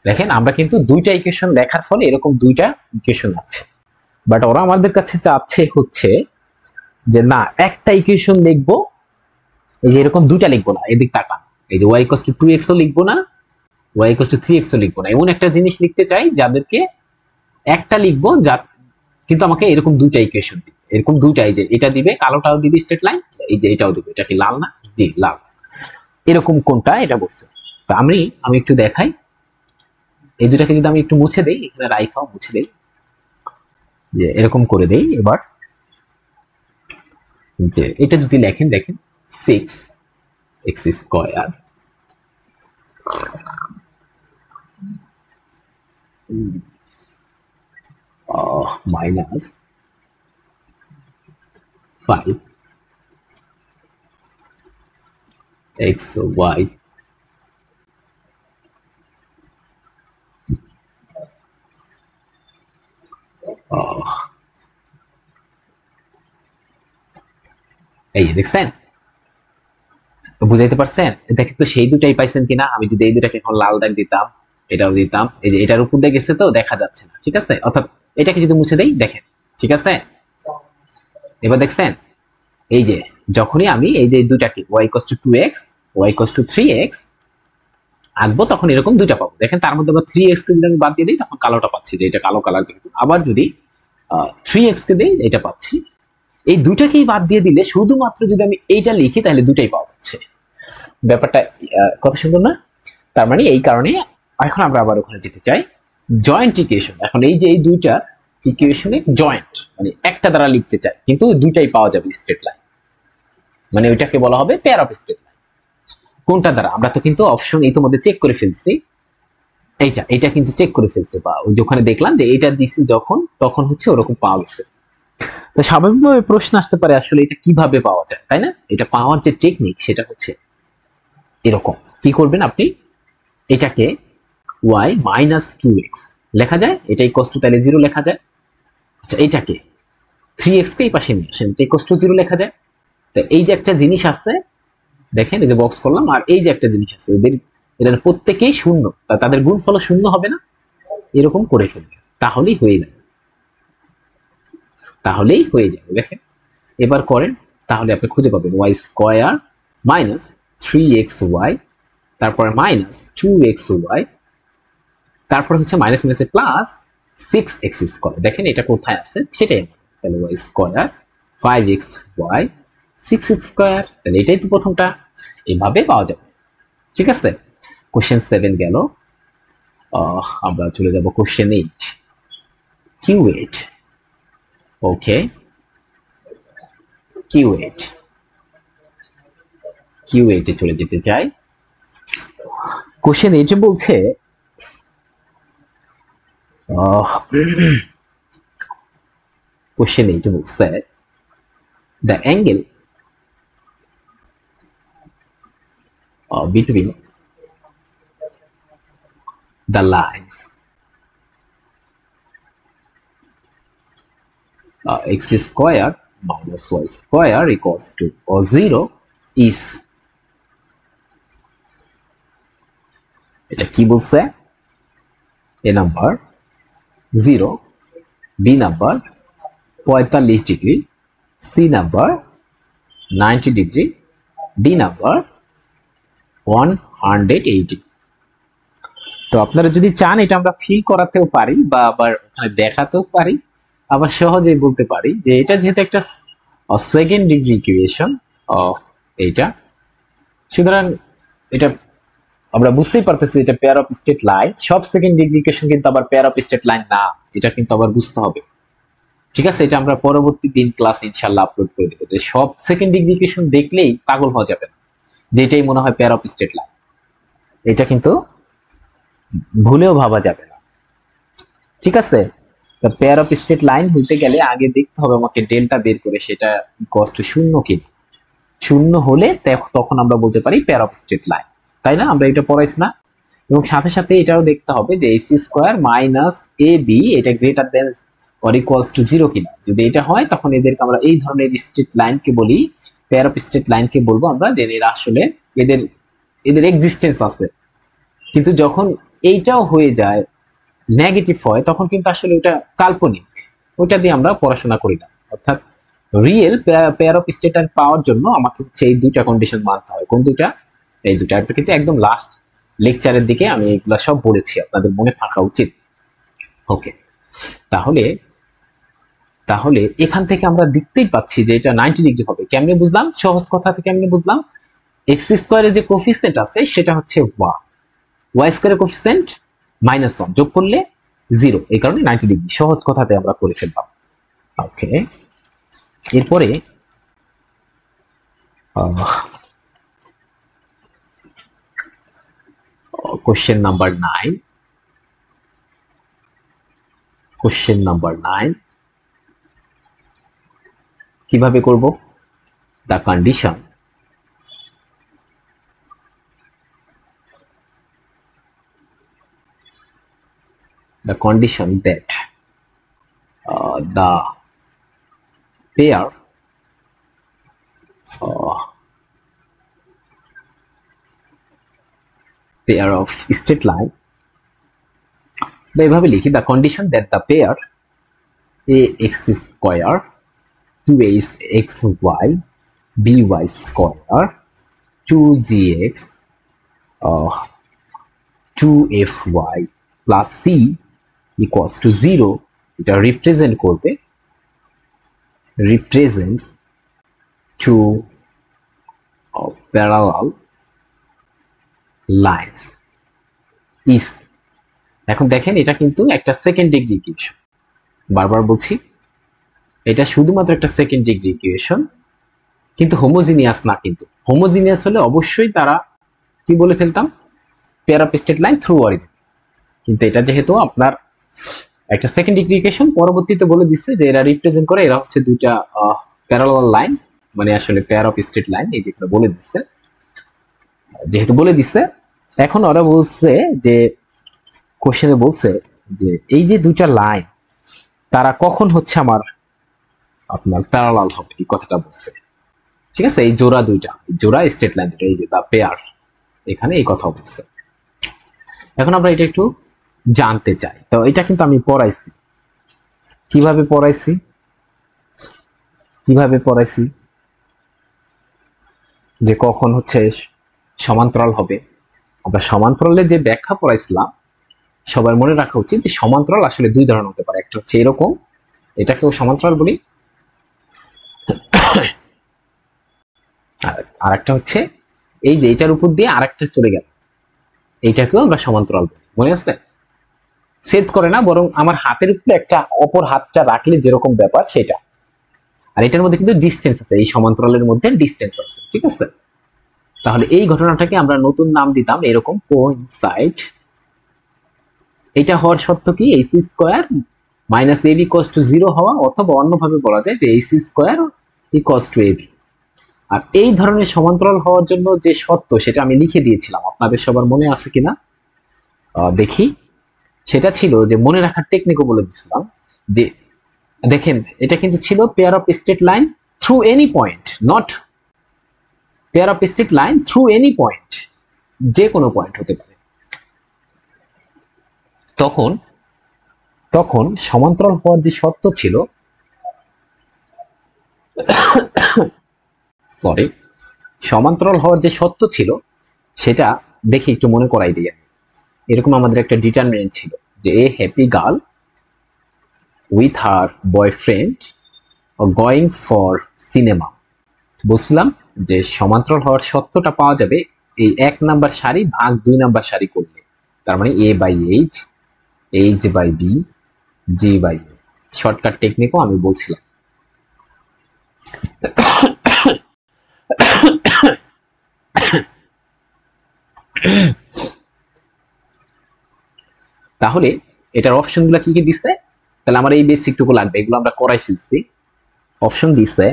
দেখেন আমরা কিন্তু দুইটা ইকুয়েশন লেখার ফলে এরকম দুইটা ইকুয়েশন আছে, বাট ওরা আমাদের কাছে চাচ্ছে হচ্ছে যে না একটা ইকুয়েশন লিখবো, এই যে এরকম দুইটা লিখবো না, এদিক তাকান, এই যে y equals to 2x ও লিখবো না, y equals to 3x ও লিখবো না, এমন একটা জিনিস লিখতে চাই যাদেরকে একটা লিখবো যা কিন্তু আমাকে এরকম দুইটা ইকুয়েশন দিবে, এরকম দুইটা, এই যে এটা দিবে, কালোটাও দিবে স্ট্রেট লাইন, এই যে এটাও দিবে, এটা কি লাল না, জি লাল, এরকম কোনটা এটা বলছে। তো আমি একটু দেখাই, এই দুটাকে যদি আমি একটু মুছে দেই, এখানে রাইখাও মুছে দেই, যে এরকম করে দেই এবার, যে এটা যদি লেখেন দেখেন 6x স্কয়ার মাইনাস 5xy এই দেখছেন, বুঝাইতে পারছেন? দেখেন তো সেই দুটাই পাইছেন কিনা। আমি যদি এই দুটাকে এখন লাল দাগ দিতাম, এটাও দিতাম, এই যে এটার উপর দিয়ে গেছে তো দেখা যাচ্ছে না, ঠিক আছে। অর্থাৎ এটাকে যদি মুছে দেই দেখেন, ঠিক আছে। এবার দেখছেন এই যে যখনই আমি এই যে দুটাকে y equals to 2x y equals to 3x আঁকবো তখন এরকম দুইটা পাবো। দেখেন তার মধ্যে আবার 3x কে যদি আমি বাদ দিয়ে দিই তখন কালোটা পাচ্ছি, যে এটা কালো কালার যেহেতু। আবার যদি 3x কে দিই এটা পাচ্ছি। এই দুটাকেই বাদ দিয়ে দিলে শুধুমাত্র যদি আমি এইটা লিখি তাহলে দুটাই পাওয়া যাচ্ছে। ব্যাপারটা কত সুন্দর না? তার মানে এই কারণে এখন আমরা আবার ওখানে যেতে চাই জয়েন্ট ইকুয়েশন। এখন এই যে এই দুইটা ইকুয়েশনে জয়েন্ট মানে একটা দ্বারা লিখতে চাই, কিন্তু দুইটাই পাওয়া যাবে স্ট্রেট লাইন, মানে ওইটাকে বলা হবে পেয়ার অফ স্ট্রেট লাইন। কোনটা দ্বারা? আমরা তো কিন্তু অপশন ইতিমধ্যে চেক করে ফেলছি, এটা কিন্তু চেক করে ফেলছে, বা ওই ওখানে দেখলাম যে এটা দিছি যখন তখন হচ্ছে ওরকম পাওয়া গেছে। তো স্বাভাবিকভাবে প্রশ্ন আসতে পারে আসলে এটা কিভাবে পাওয়া যায়, তাই না? এটা পাওয়ার যে টেকনিক সেটা হচ্ছে এরকম। কি করবেন আপনি, এটাকে y মাইনাস 2x লেখা যায়, এটা ইকুয়ালস টু তাহলে 0 লেখা যায়। আচ্ছা, এটাকে 3x কে এই পাশে নিয়ে আসেন, এটা ইকুয়ালস টু 0 লেখা যায়। তো এই যে একটা জিনিস আছে দেখেন, এই যে বক্স করলাম, আর এই যে একটা জিনিস আছে, এদের প্রত্যেকেই শূন্য, তাদের গুণফল শূন্য হবে না, এরকম করে ফেলবে, তাহলেই হয়ে যাবে, দেখেন এবার করেন, তাহলে আপনি খুঁজে পাবেন y স্কয়ার মাইনাস 3xy, তারপরে মাইনাস 2xy, তারপর হচ্ছে মাইনাস মাইনাসে প্লাস 6x স্কয়ার। দেখেন এটা কোথায় আছে সেটাই আমাদের, তাহলে y square 5xy 6x square, তাহলে এটাই তো প্রথমটা, এইভাবে পাওয়া যাবে, ঠিক আছে। কোশ্চেন 7 গেল, আমরা চলে যাব কোশ্চেন 8 Q8। ওকে, Q8 এ চলে যেতে চাই। কোশ্চেন 8 এ বলছে কোশ্চেন 8 এ বলছে the angle between the lines x square minus y square equals to 0 is, এটা কি বলছে, a number 0, b number 45 degree, c number 90 degree, d number 180। তো আপনারা যদি চান এটা আমরা ফিল করাতেও পারি বা আবার দেখাতেও পারি, আবার সহজেই বলতে পারি যে এটা যেহেতু একটা সেকেন্ড ডিগ্রি ইকুয়েশন এইটা, সুতরাং এটা আমরা বুঝতেই পারতেছি এটা পেয়ার অফ স্টেট লাইন। সব সেকেন্ড ডিগ্রি ইকুয়েশন কিন্তু আবার পেয়ার অফ স্টেট লাইন না, এটা কিন্তু আবার বুঝতে হবে। ঠিক আছে, এটা আমরা পরবর্তী দিন ক্লাস ইনশাআল্লাহ আপলোড করে দেব। যে সব সেকেন্ড ডিগ্রি ইকুয়েশন দেখলেই পাগল হওয়া যাবে না যে এটাই মনে হয় পেয়ার অফ স্টেট লাইন, এটা কিন্তু ভুলেও ভাবা যাবে না। ঠিক আছে, পেয়ার অফ স্টেট লাইন হইতে গেলে আগে দেখতে হবে আমাকে ডেল্টা বের করে সেটা ইকুয়ালস টু 0 কিনা। 0 হলে তখন আমরা বলতে পারি পেয়ার অফ স্টেট লাইন, তাই না? আমরা এটা পড়াইছি না? এবং সাথে সাথে এটাও দেখতে হবে যে ac স্কয়ার মাইনাস ab এটা greater than or equals to 0 কিনা। যদি এটা হয় তখন এদেরকে আমরা এই ধরনের স্ট্রেট লাইনকে বলি, পেয়ার অফ স্ট্রেট লাইনকে বলবো আমরা যে এরা আসলে এদের এক্সিস্টেন্স আছে। কিন্তু যখন এইটাও হয়ে যায় নেগেটিভ হয় তখন কিন্তু আসলে ওটা কাল্পনিক, ওইটা দিয়ে আমরা পড়াশোনা করি না। অর্থাৎ real pair of state line পাওয়ার জন্য আমাকে হচ্ছে এই দুইটা কন্ডিশন মানতে হয়। কোন দুইটা? এই দুইটা। এটা কিন্তু একদম লাস্ট লেকচারের দিকে আমি এগুলা সব বলেছি, আপনাদের মনে থাকা উচিত। ওকে, তাহলে এখান থেকে আমরা দেখতেই পাচ্ছি যে এটা 90 ডিগ্রি হবে। কেমনে বুঝলাম? সহজ কথা থেকে কেমনে বুঝলাম? এক্স স্কয়ারের যে কোফিসিয়েন্ট আছে সেটা হচ্ছে ওয়াই স্কয়ারের কোফিসিয়েন্ট -1 যোগ করলে 0, এই কারণে 90 ডিগ্রি। সহজ কথাতে আমরা করে ফেললাম। ওকে, এরপরে কোশ্চেন নাম্বার 9 কিভাবে করব? The condition that the pair of straight line, এইভাবে লিখি, the condition that the pair ax square 2axy by square 2gx 2fy plus c equals to 0, এটা রিপ্রেজেন্ট করবে, represents two parallel lines is। এখন দেখেন এটা কিন্তু একটা সেকেন্ড ডিগ্রি ইকুয়েশন, বারবার বলছি এটা শুধুমাত্র একটা সেকেন্ড ডিগ্রি ইকুয়েশন, কিন্তু হোমোজিনিয়াস না। কিন্তু হোমোজিনিয়াস হলে অবশ্যই তারা কি বলে ফেলতাম, pair of state line through origin. কিন্তু এটা যেহেতু আপনার একটা সেকেন্ড ডিগ্রি ইকুয়েশন, পরবর্তীতে বলে দিচ্ছে যে এরা রিপ্রেজেন্ট করে, এরা হচ্ছে দুইটা প্যারালাল লাইন, মানে আসলে পেয়ার অফ স্টেট লাইন। এই যেগুলো বলে দিচ্ছে, যেহেতু বলে দিচ্ছে, এখন ওরা বলছে যে কোশ্চেনে বলছে যে এই যে দুইটা লাইন তারা কখন হচ্ছে আপনার প্যারালাল হবে, এই কথাটা বলছে। ঠিক আছে, এই জোড়া স্টেট লাইন দুটো, এই যে দা পেয়ার, এখানে এই কথা বলছে। এখন আমরা এটা একটু জানতে চাই। তো এটা কিন্তু আমি পড়াইছি, কিভাবে পড়াইছি যে কখন হচ্ছে সমান্তরাল হবে। আমরা সমান্তরালের যে ব্যাখ্যা পড়াইছিলাম, সবার মনে রাখা উচিত যে সমান্তরাল আসলে দুই ধরনের হতে পারে। একটা হচ্ছে এরকম, এটাকেও সমান্তরাল বলি, আর একটা হচ্ছে এই যে এটার উপর দিয়ে আরেকটা চলে গেল, এইটাকেও আমরা সমান্তরাল বলি। মনে আছে? ছেদ করে না, বরং আমার হাতের উপরে একটা অপর হাতটা রাখলে যেরকম ব্যাপার সেটা। আর এটার মধ্যে কিন্তু ডিস্টেন্স আছে, এই সমান্তরালের মধ্যে ডিস্টেন্স আছে। ঠিক আছে, তাহলে এই ঘটনাটাকে আমরা নতুন নাম দিতাম এরকম কোইনসাইড। এটা হওয়ার শর্ত কি? ac square minus ab equals to 0 হওয়া, অথবা অন্যভাবে বলা যায় যে ac square equals two ab। আর এই ধরনের সমান্তরাল হওয়ার জন্য যে শর্ত সেটা আমি লিখে দিয়েছিলাম, আপনাদের সবার মনে আছে কিনা দেখি। সেটা ছিল যে মনে রাখার টেকনিকও বলে দিয়েছিলাম যে দেখেন এটা কিন্তু ছিল pair of straight line through any point, not pair of straight line through any point, যে কোনো পয়েন্ট হতে পারে। তখন তখন সমান্তরাল হওয়ার যে শর্ত ছিল, সরি, সমান্তরাল হওয়ার যে শর্ত ছিল সেটা দেখি একটু মনে করাই দিই। এরকম আমাদের একটা ডিটারমিনেন্ট ছিল যে এ happy girl with her boyfriend going for cinema. বুঝলাম যে সমান্তরাল হওয়ার সত্যটা পাওয়া যাবে এই 1 নাম্বার সারি ভাগ 2 নাম্বার সারি করলে, তার মানে A by H, H by B, G by B. Shortcut টেকনিকও আমি বলছিলাম। তাহলে এটার অপশনগুলো কি কি দিচ্ছে, তাহলে আমার এই বেসিকটুকু লাগবে, এগুলো আমরা করাই ফেলছি। অপশন দিচ্ছে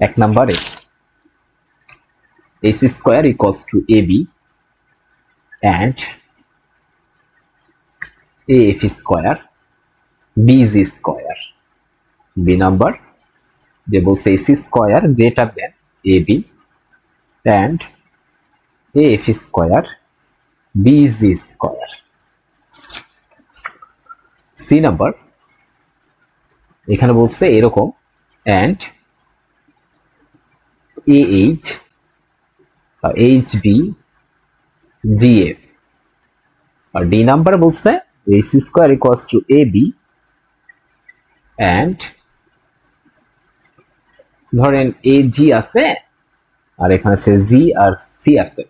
1 নম্বরে AC square equals to AB and AF square BG square। B number যে বলছে AC square greater than AB and AF square BG square। C number এখানে বলছে এরকম and AH HB GF। আর D নাম্বার বলছে AC square equals to AB and ধরেন AG আছে আর এখানে আছে G আর C আছে।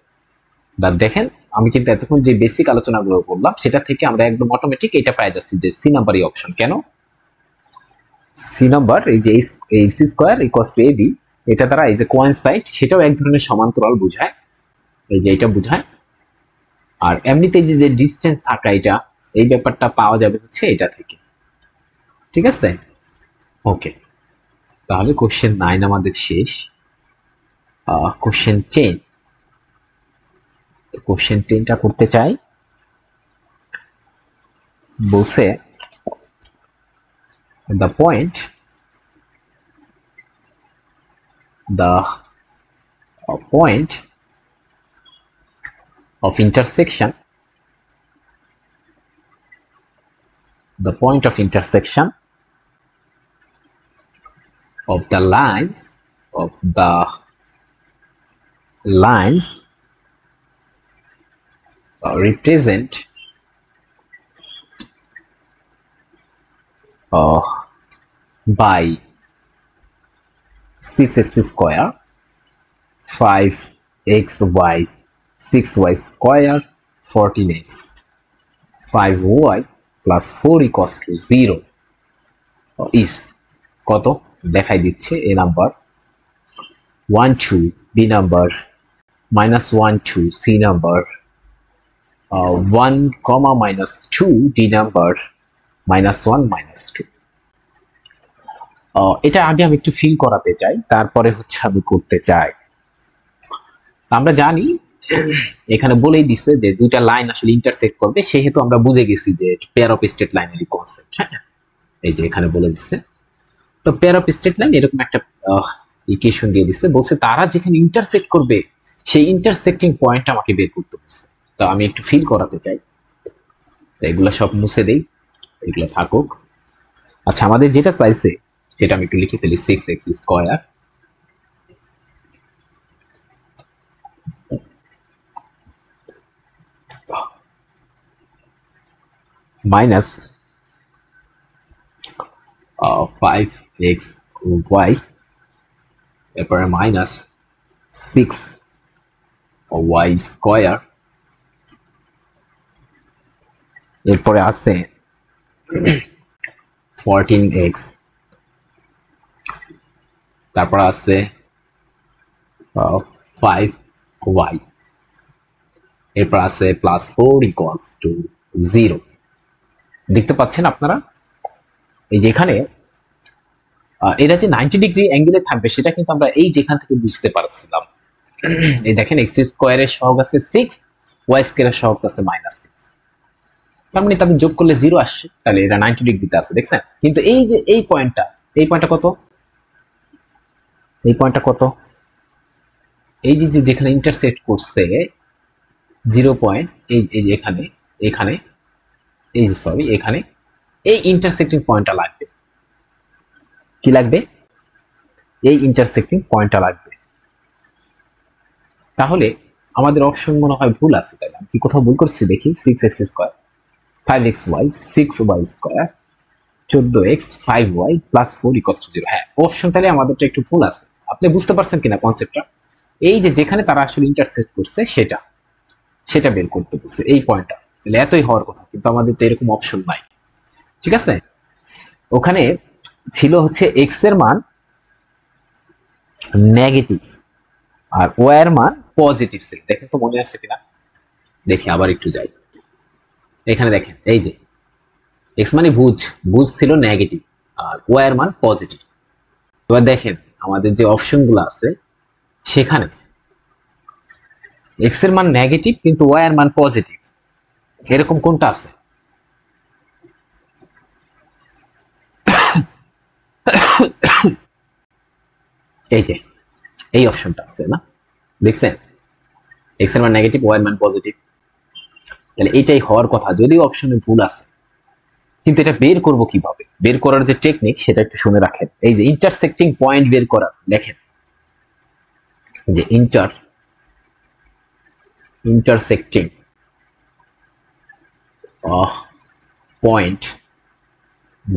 দেখেন আমি কিন্তু এতক্ষণ যে বেসিক আলোচনাগুলো করলাম সেটা থেকে আমরা একদম অটোমেটিক এটা পেয়ে যাচ্ছি যে সি নাম্বারই অপশন। কেন? সি নাম্বার এই যে AC square equals two AB, এটা দ্বারা এই যে কোইনসাইড সেটাও এক ধরনের সমান্তরাল বোঝায়, এই যে এটা বোঝায়। আর এমনিতে যে ডিসটেন্স থাকা এটা, এই ব্যাপারটা পাওয়া যাবে হচ্ছে এটা থেকে। ঠিক আছে, ওকে। তাহলে কোশ্চেন 9 আমাদের শেষ। কোশ্চেন 10, কোশ্চেন 10টা করতে চাই। বলছে the point of intersection, the point of intersection of the lines represent by 6x square 5xy 6y square 14x 5y plus 4 equals to 0 is কত দেখাই দিচ্ছে। A number 1 2, B number -1 2, C number 1, -2, D number -1 -2। এটা আগে আমি একটু feel করাতে চাই, তারপরে হচ্ছে আমি করতে চাই। আমরা জানি এখানে বলেই দিচ্ছে যে দুইটা লাইন আসলে ইন্টারসেক্ট করবে, সেহেতু আমরা বুঝে গেছি যে পেয়ার অফ স্ট্রেট লাইনেরই কনসেপ্ট। হ্যাঁ, এই যে এখানে বলে দিচ্ছে। তো পেয়ার অফ স্ট্রেট লাইন এরকম একটা ইকুয়েশন দিয়ে দিচ্ছে, বলছে তারা যেখানে ইন্টারসেক্ট করবে সেই ইন্টারসেক্টিং পয়েন্ট আমাকে বের করতে বলছে। তো আমি একটু ফিল করাতে চাই, তো এগুলো সব মুছে দেই, এগুলো থাকুক। আচ্ছা, আমাদের যেটা চাইছে সেটা আমি একটু লিখে ফেলি। 6x স্কয়ার মাইনাস 5xy, এরপরে মাইনাস 6y স্কয়ার, এরপরে আছে 14x, তারপর আছে 5y, এরপর আছে প্লাস 4 ইকুয়ালস টু 0। দেখতে পাচ্ছেন আপনারা, এই যে এখানে এটা যে 90 ডিগ্রি অ্যাঙ্গেলে থাকবে সেটা কিন্তু আমরা এই যেখান থেকে বুঝতে পারছিলাম। এই দেখেন এক্স স্কোয়ারের সহগ আছে 6, ওয়াই স্কোয়ারের সহগ আছে -6, তার মানে তাদের যোগ করলে 0 আসছে, তাহলে এটা 90 ডিগ্রিতে আছে, দেখছেন? কিন্তু এই যে এই পয়েন্টটা কত, এই পয়েন্টটা কত, এই যে যেখানে ইন্টারসেক্ট করছে 0 পয়েন্ট, এই যে এখানে, এখানে, এই যে সরি এখানে, এই ইন্টারসেক্টিং পয়েন্টটা লাগবে। কি লাগবে? এই ইন্টারসেক্টিং পয়েন্টটা লাগবে। তাহলে আমাদের অপশন মনে হয় ভুল আছে, তাই না? কি কোথাও ভুল করছি দেখি। 6x² 5xy 6y square 14x 5y plus 4 = 0। হ্যাঁ, অপশন তাহলে আমাদেরটা একটু ভুল আছে। আপনি বুঝতে পারছেন কিনা কনসেপ্টটা? এই যে যেখানে তারা আসলে ইন্টারসেক্ট করছে সেটা বের করতে বলছে, এই পয়েন্টটা। তাহলে এতই হওয়ার কথা, কিন্তু আমাদের তো এরকম অপশন নাই। ঠিক আছে, ওখানে ছিল হচ্ছে x এর মান নেগেটিভ আর y এর মান পজিটিভ ছিল। দেখেন তো মনে আছে কিনা, দেখি আবার একটু যাই। এখানে দেখেন এই যে x মানে ভুজ ছিল নেগেটিভ আর y এর মান পজিটিভ। এবার দেখেন আমাদের যে অপশনগুলো আছে সেখানে x এর মান নেগেটিভ কিন্তু y এর মান পজিটিভ, এরকম কোনটা আছে? এই যে এই অপশনটা আছে না, দেখছেন? x এর মান নেগেটিভ, y এর মান পজিটিভ, তাহলে এইটাই হওয়ার কথা, যদিও অপশনে ভুল আছে। কিন্তু এটা বের করব কিভাবে? বের করার যে টেকনিক সেটা একটু শুনে রাখেন। এই যে ইন্টারসেক্টিং পয়েন্ট বের করার, দেখেন যে ইন্টারসেক্টিং পয়েন্ট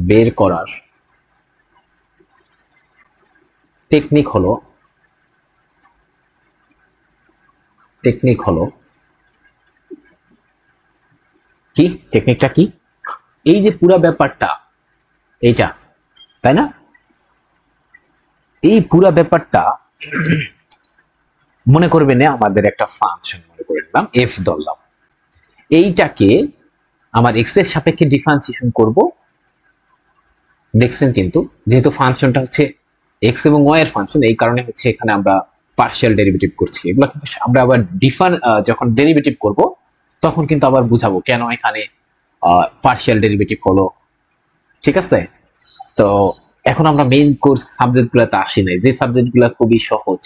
বের করার টেকনিক হলো কি? টেকনিকটা কি? এই যে পুরো ব্যাপারটা এইটা, তাই না? এই পুরো ব্যাপারটা মনে করবেন আমাদের একটা ফাংশন মনে করে নিলাম, এফ ধরলাম। এইটাকে আমার এক্স এর সাপেক্ষে ডিফারেন্সিয়েশন করব। দেখছেন কিন্তু যেহেতু ফাংশনটা হচ্ছে এক্স এবং ওয়াই এর ফাংশন, এই কারণে হচ্ছে এখানে আমরা পার্শিয়াল ডেরিভেটিভ করছি। এগুলো কিন্তু আমরা আবার যখন ডেরিভেটিভ করব তখন কিন্তু আবার বুঝাবো কেন এখানে পার্শিয়াল ডেরিভেটিভ হলো। ঠিক আছে, তো এখন আমরা মেইন কোর্স সাবজেক্টগুলোতে আসি নাই, যে সাবজেক্টগুলো খুবই সহজ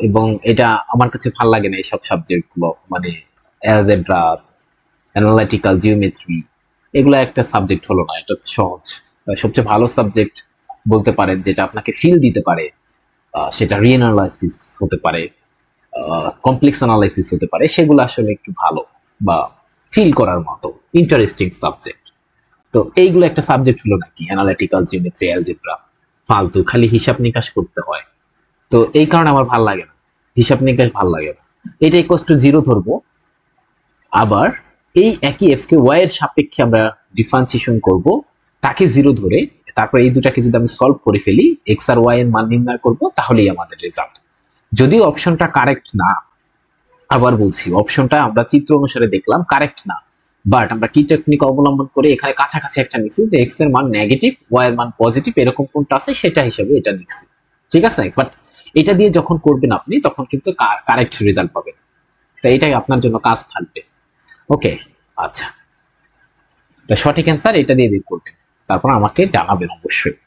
এবং এটা আমার কাছে ভালো লাগে না এইসব সাবজেক্টগুলো, মানে অ্যালজেব্রা, অ্যানালিটিক্যাল জিওমেট্রি, এগুলো একটা সাবজেক্ট হলো না, এটা সহজ। সবচেয়ে ভালো সাবজেক্ট বলতে পারেন যেটা আপনাকে ফিল দিতে পারে, সেটা রিঅ্যানালাইসিস হতে পারে, কমপ্লেক্স অ্যানালাইসিস হতে পারে, সেগুলো আসলে একটু ভালো বা ফিল করার মতো ইন্টারেস্টিং সাবজেক্ট। তো এইগুলো একটা সাবজেক্ট হলো নাকি অ্যানালিটিক্যাল জিওমেট্রি, অ্যালজেব্রা, ফালতু খালি হিসাব নিকাশ করতে হয়। তো এই কারণে আমার ভালো লাগে না, হিসাব নিকাশ ভালো লাগে না। এটা ইকুয়ালস টু 0 ধরবো, আবার এই একই এফ কে ওয়াই এর সাপেক্ষে আমরা ডিফারেন্সিয়েশন করব, তাকে 0 ধরে তারপর এই দুটাকে যদি আমি সলভ করে ফেলি, এক্স আর ওয়াই এর মান নির্ণয় করব, তাহলেই আমাদের রেজাল্ট। যদিও অপশনটা কারেক্ট না, আবার বলছি অপশনটা আমরা চিত্র অনুসারে দেখলাম কারেক্ট না, বাট আমরা কি টেকনিক অবলম্বন করে এখানে কাছাকাছি একটা নিছি যে এক্স এর মান নেগেটিভ, ওয়াই এর মান পজিটিভ, এরকম কোনটা আছে সেটা হিসেবে এটা নিছি। ঠিক আছে, বাট এটা দিয়ে যখন করবেন আপনি তখন কিন্তু কারেক্ট রেজাল্ট পাবেন। তাই এটাই আপনার জন্য কাজ থাকবে। ওকে, আচ্ছা, তো সঠিক অ্যান্সার এটা দিয়ে বের করবেন, তারপর আমাকে জানাবেন অবশ্যই।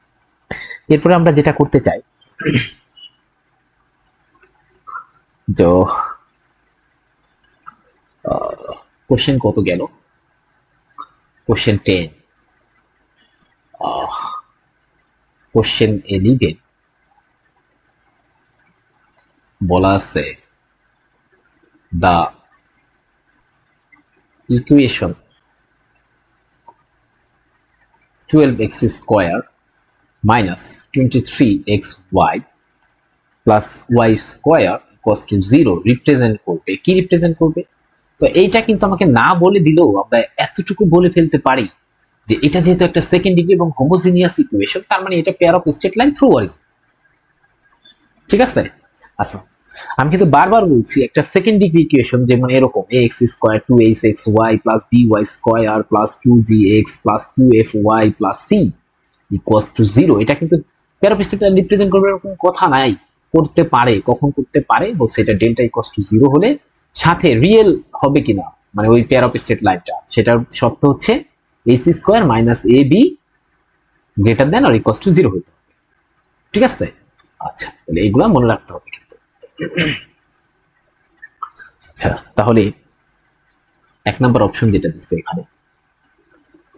এরপরে আমরা যেটা করতে চাই, তো কোশ্চেন কত গেল? কোশ্চেন 10, কোশ্চেন 11 বলা আছে the equation 12x square minus 23xy plus y square equals to 0 represent করবে। কি রিপ্রেজেন্ট করবে? তো এইটা কিন্তু আমাকে না বলে দিলেও আমরা এতটুকু বলে ফেলতে পারি যে এটা যেহেতু একটা সেকেন্ড ডিগ্রি এবং হোমোজিনিয়াস ইকুয়েশন, তার মানে এটা pair of straight line through origin. ঠিক আছে, আচ্ছা, আমি কিন্তু বারবার বলছি একটা সেকেন্ড ডিগ্রি ইকুয়েশন যেমন এরকম ax square 2hxy plus by square plus 2gx plus 2fy plus c equals to 0, এটা কিন্তু pair of state line represent করবে এরকম কথা নাই, করতে পারে, কখন করতে পারে বলছে এটা ডেল্টা ইকুয়ালস টু 0 হলে সাথে রিয়েল হবে কিনা মানে ওই পেয়ার অফ স্টেট লাইনটা সেটার শর্ত হচ্ছে ac square minus ab greater than or equals to 0 হতে হবে। ঠিক আছে, আচ্ছা তাহলে এইগুলা মনে রাখতে হবে কিন্তু। আচ্ছা তাহলে এক নাম্বার অপশন যেটা দিচ্ছে এখানে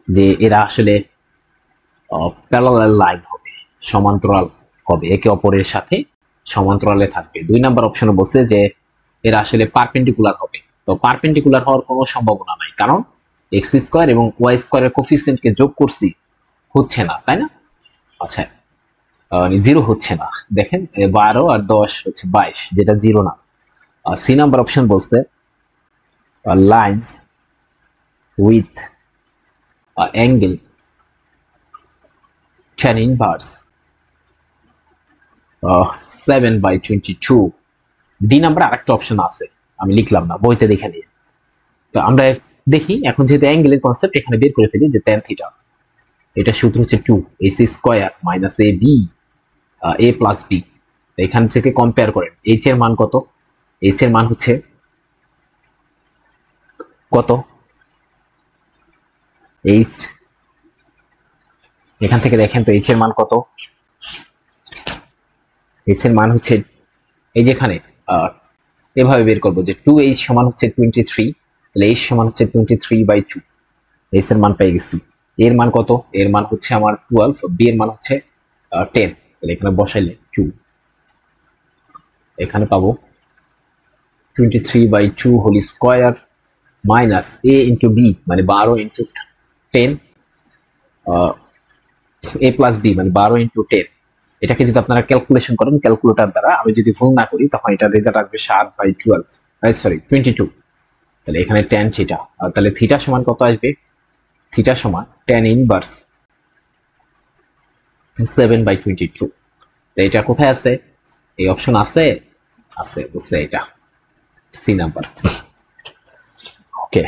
যে এরা আসলে প্যারালাল লাইন হবে, সমান্তরাল হবে, একে অপরের সাথে সমান্তরালে থাকবে। 2 নাম্বার অপশনে বলছে যে এরা আসলে পারপেন্ডিকুলার হবে। তো পারপেন্ডিকুলার হওয়ার কোনো সম্ভাবনা নাই, কারণ এক্স স্কয়ার এবং ওয়াই স্কয়ারের কোফিসিয়েন্টকে যোগ করছি, হচ্ছে না, তাই না? আচ্ছা 0 হচ্ছে না, দেখেন 12 আর 10 হচ্ছে 22, যেটা 0 না। সি নাম্বার অপশন বলছে lines with angle tan inverse 7/22। D number আরেকটা অপশন আছে, আমি লিখলাম না, বইতে দেখে নিয়ে। তো আমরা দেখি এখন যেহেতু অ্যাঙ্গেলের কনসেপ্ট এখানে বের করে ফেলি যে tan থিটা, এটা সূত্র হচ্ছে 2 ac square minus ab a plus b। এখান থেকে কম্পেয়ার করেন h এর মান কত, h এর মান হচ্ছে কত h, এখান থেকে দেখেন তো h এর মান কত, h এর মান হচ্ছে এই যেখানে এভাবে বের করবো যে 2h সমান হচ্ছে 23, তাহলে h সমান হচ্ছে 23/2, h এর মান পেয়ে গেছি। এর মান কত, এর মান হচ্ছে আমার 12, b এর মান হচ্ছে 10, তাহলে এখানে বসাইলে 2, এখানে পাবো 23/2 whole square minus a into b মানে 12 ইন্টু 10 a প্লাস b মানে 12 ইন্টু 10। এটাকে যদি আপনারা ক্যালকুলেশন করেন ক্যালকুলেটর দ্বারা, আমি যদি ভুল না করি তখন এটা রেজাল্ট আসবে 7/12, সরি 22। তাহলে এখানে tan থিটা, তাহলে থিটা সমান কত আসবে, থিটা সমান tan ইনভার্স 7/22। তো এটা কোথায় আছে, এই অপশন আছে, আছে বুঝছে, এটা সি নাম্বার। ওকে,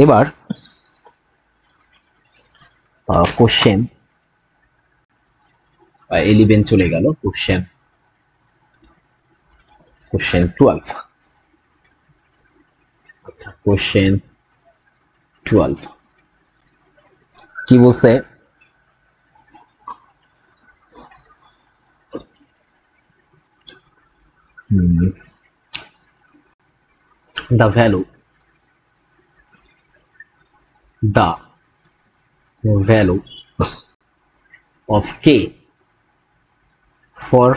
এবার কোশ্চেন 11 চলে গেল, কোশ্চেন 12। আচ্ছা কোশ্চেন 12 কি বলছে, the value of k for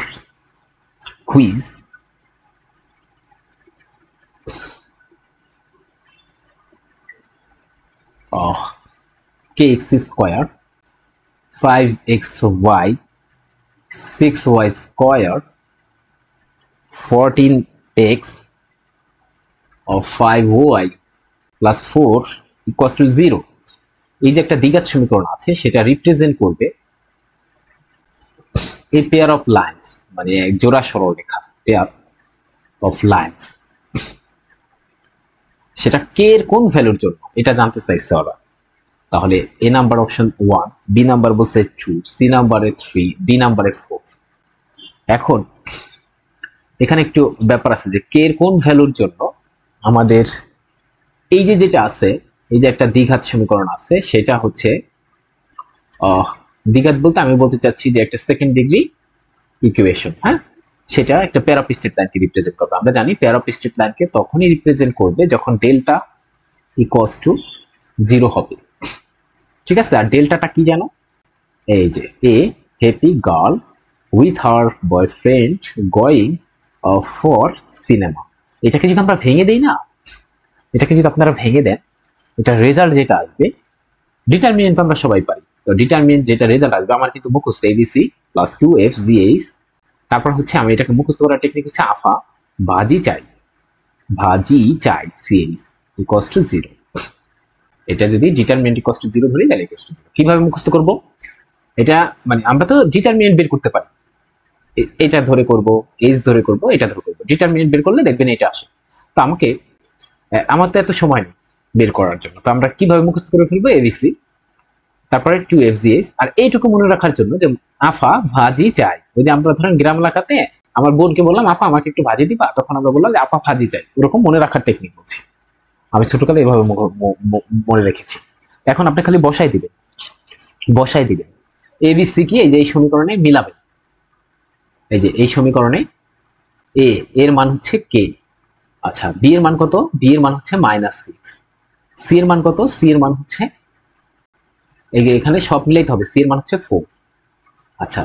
quiz kx square 5xy 6y square 14x of 5y plus 4 equals to 0, এই যে একটা দ্বিঘাত সমীকরণ আছে সেটা রিপ্রেজেন্ট করবে a pair of lines মানে এক জোড়া সরলরেখা, pair of lines, সেটা k এর কোন ভ্যালুর জন্য এটা জানতে চাইছে ওরা। তাহলে এ নাম্বার অপশন 1, বি নাম্বার বলছে 2, সি নাম্বারে 3, ডি নাম্বারে 4। এখন এখানে একটু ব্যাপার আছে যে কে এর কোন ভ্যালুর জন্য আমাদের এই যে যেটা আছে, এই যে একটা দ্বিঘাত সমীকরণ আছে সেটা হচ্ছে দ্বিঘাত বলতে আমি বলতে চাচ্ছি যে একটা সেকেন্ড ডিগ্রি ইকুয়েশন, হ্যাঁ, সেটা একটা পেয়ার অফ স্ট্রেট লাইনকে রিপ্রেজেন্ট করবে। আমরা জানি পেয়ার অফ স্ট্রেট লাইনকে তখনই রিপ্রেজেন্ট করবে যখন ডেল্টা ইকুয়ালস টু 0 হবে। ঠিক আছে, আর ডেল্টাটা কি জানো, এই যে এ happy girl with her boyfriend going for cinema, এটাকে যদি আমরা ভেঙে দেই না, এটাকে যদি আপনারা ভেঙে দেন, এটা রেজাল্ট যেটা আসবে, ডিটারমিনেন্ট তো আমরা সবাই পাই, তো ডিটারমিনেন্ট যেটা রেজাল্ট আসবে আমার কিন্তু মুখস্থ এবিসি প্লাস 2f gh, তারপর হচ্ছে আমি এটাকে মুখস্থ করার টেকনিক হচ্ছে আফা ভাজি চাই ch ইকুয়ালস টু 0। এটা যদি ডিটারমিনেন্ট ইকুয়ালস টু 0 ধরি তাহলে ইকুয়ালস টু 0। কিভাবে মুখস্থ করব এটা, মানে আমরা তো ডিটারমিনেন্ট বের করতে পারি, এটা ধরে করব, এইচ ধরে করব, এটা ধরে করব, ডিটারমিনেন্ট বের করলে দেখবেন এটা আসে। তো আমাকে, আমার তো এত সময় নেই বের করার জন্য, তো আমরা কিভাবে মুখস্থ করে ফেলবো এবিসি তারপরে 2FGH। আর এইটুকু মনে রাখার জন্য যে আফা ভাজি চাই, ওই যে আমরা ধরেন গ্রাম এলাকাতে আমার বোনকে বললাম আফা আমাকে একটু ভাজি দিবা, তখন আমরা বললাম যে আপা ভাজি চাই, ওরকম মনে রাখার টেকনিক বলছি। আমি ছোটকালে এইভাবে মনে রেখেছি। এখন আপনি খালি বসাই দিবেন ABC কি এই যে এই সমীকরণে মিলাবেন। এই যে এই সমীকরণে A এর মান হচ্ছে K, আচ্ছা B এর মান কত, B এর মান হচ্ছে -6, C এর মান কত, C এর মান হচ্ছে এই যে এখানে সব মিলাইতে হবে, C এর মান হচ্ছে 4, আচ্ছা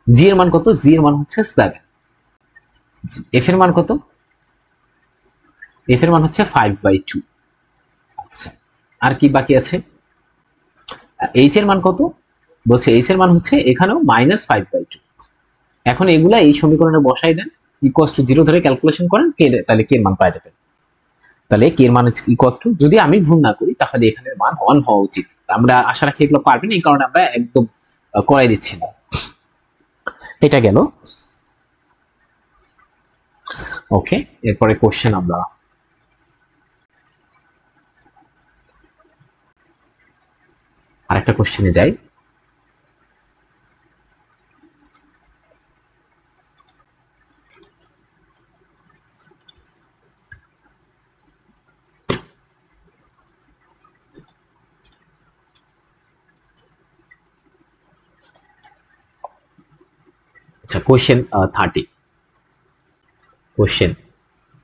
G এর মান কত, G এর মান হচ্ছে 7, F এর মান কত, F এর মান হচ্ছে 5/2। আচ্ছা আর কি বাকি আছে, H এর মান কত, বলছে H এর মান হচ্ছে এখানেও -5/2। এখন এগুলা এই সমীকরণে বসাই দেন, ইকুয়ালস টু 0 ধরে ক্যালকুলেশন করেন, তাহলে কে এর মান পাওয়া যাবে। তাহলে কে এর মান ইকুয়ালস টু, যদি আমি ভুল না করি তাহলে এখানের মান 1 হওয়া উচিত। আমরা আশা রাখি এগুলো পারবেন, এই কারণে আমরা একদম করাই দিচ্ছি না। এটা গেল। ওকে, এরপরে কোশ্চেন আমরা আরেকটা কোশ্চেনে যাই। আচ্ছা কোশ্চেন 30, কোশ্চেন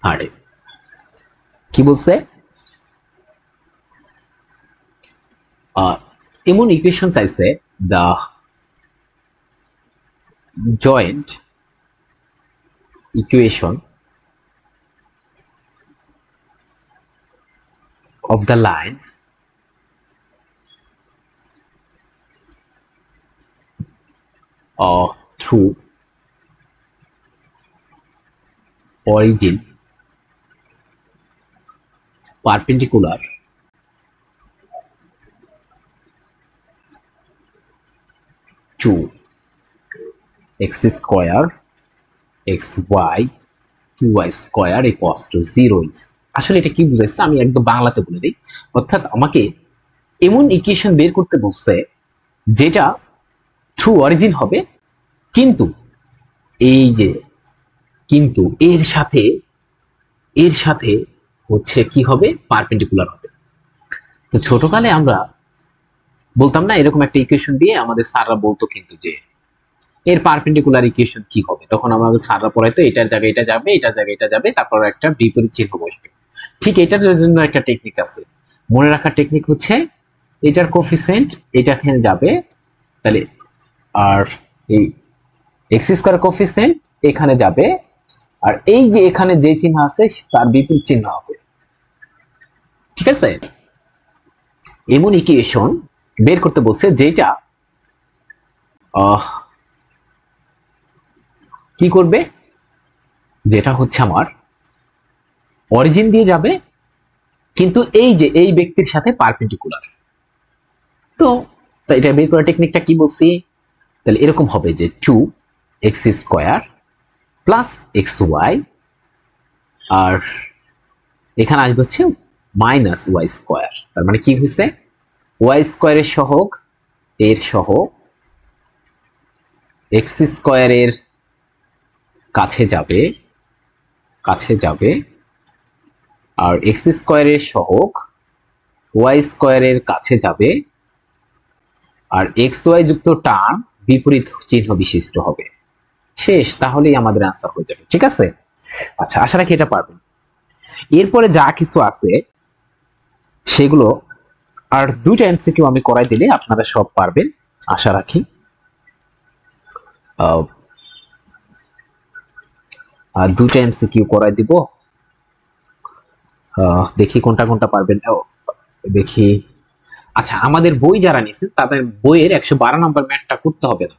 30 কি বলছে, এমন ইকুয়েশন চাইছে, the joint equation of the lines through origin perpendicular to x square xy 2y square equals to 0 is। আসলে এটা কি বুঝাইছে আমি একদম বাংলাতে বলে দিই, অর্থাৎ আমাকে এমন ইকুয়েশন বের করতে বলছে যেটা থ্রু অরিজিন হবে, কিন্তু এই যে কিন্তু এর সাথে হচ্ছে কি হবে, পারপেন্ডিকুলার হবে। তো ছোটকালে আমরা বলতাম না এরকম একটা ইকুয়েশন দিয়ে, আমাদের স্যাররা বলতো কিন্তু যে এর পারপেন্ডিকুলার ইকুয়েশন কি হবে, তখন আমাদের স্যাররা পড়াইতো এটার জায়গায় এটা যাবে, এটার জায়গায় এটা যাবে, তারপর একটা বিপরীত চিহ্ন বসবে। ঠিক এটার জন্য একটা টেকনিক আছে, মনে রাখার টেকনিক হচ্ছে এটার কোফিসিয়েন্ট এটা এখানে যাবে, তাহলে আর এই এক্স স্কয়ার কোফিসিয়েন্ট এখানে যাবে, আর এই যে এখানে যে চিহ্ন আছে তার বিপরীত চিহ্ন হবে। ঠিক আছে, এমন ইকুয়েশন বের করতে বলছে যেটা কি করবে, যেটা হচ্ছে আমার অরিজিন দিয়ে যাবে, কিন্তু এই যে এই ব্যক্তির সাথে পারপেন্ডিকুলার। তো এটা বের করার টেকনিকটা কি বলছি, তাহলে এরকম হবে যে 2x স্কয়ার প্লাস xy, আর এখানে আসবে হচ্ছে -y স্কয়ার। তার মানে কি হয়েছে, y স্কয়ারের সহগ এর সহগ x স্কয়ারের কাছে যাবে, আর x স্কয়ারের সহগ y স্কয়ারের কাছে যাবে, আর xy যুক্ত টার্ম বিপরীত চিহ্ন বিশিষ্ট হবে। শেষ, তাহলেই আমাদের আনসার হয়ে যাবে। ঠিক আছে, আচ্ছা আশা রাখি এটা পারবেন। এরপরে যা কিছু আছে সেগুলো আর দুইটা এমসিকিউ আমি করাই দিলে আপনারা সব পারবেন আশা রাখি। দুইটা এমসিকিউ করাই দিব, দেখি কোনটা কোনটা পারবেন। দেখি, আচ্ছা আমাদের বই যারা নিছে তাদের বইয়ের 112 নম্বর ম্যাথটা করতে হবে না,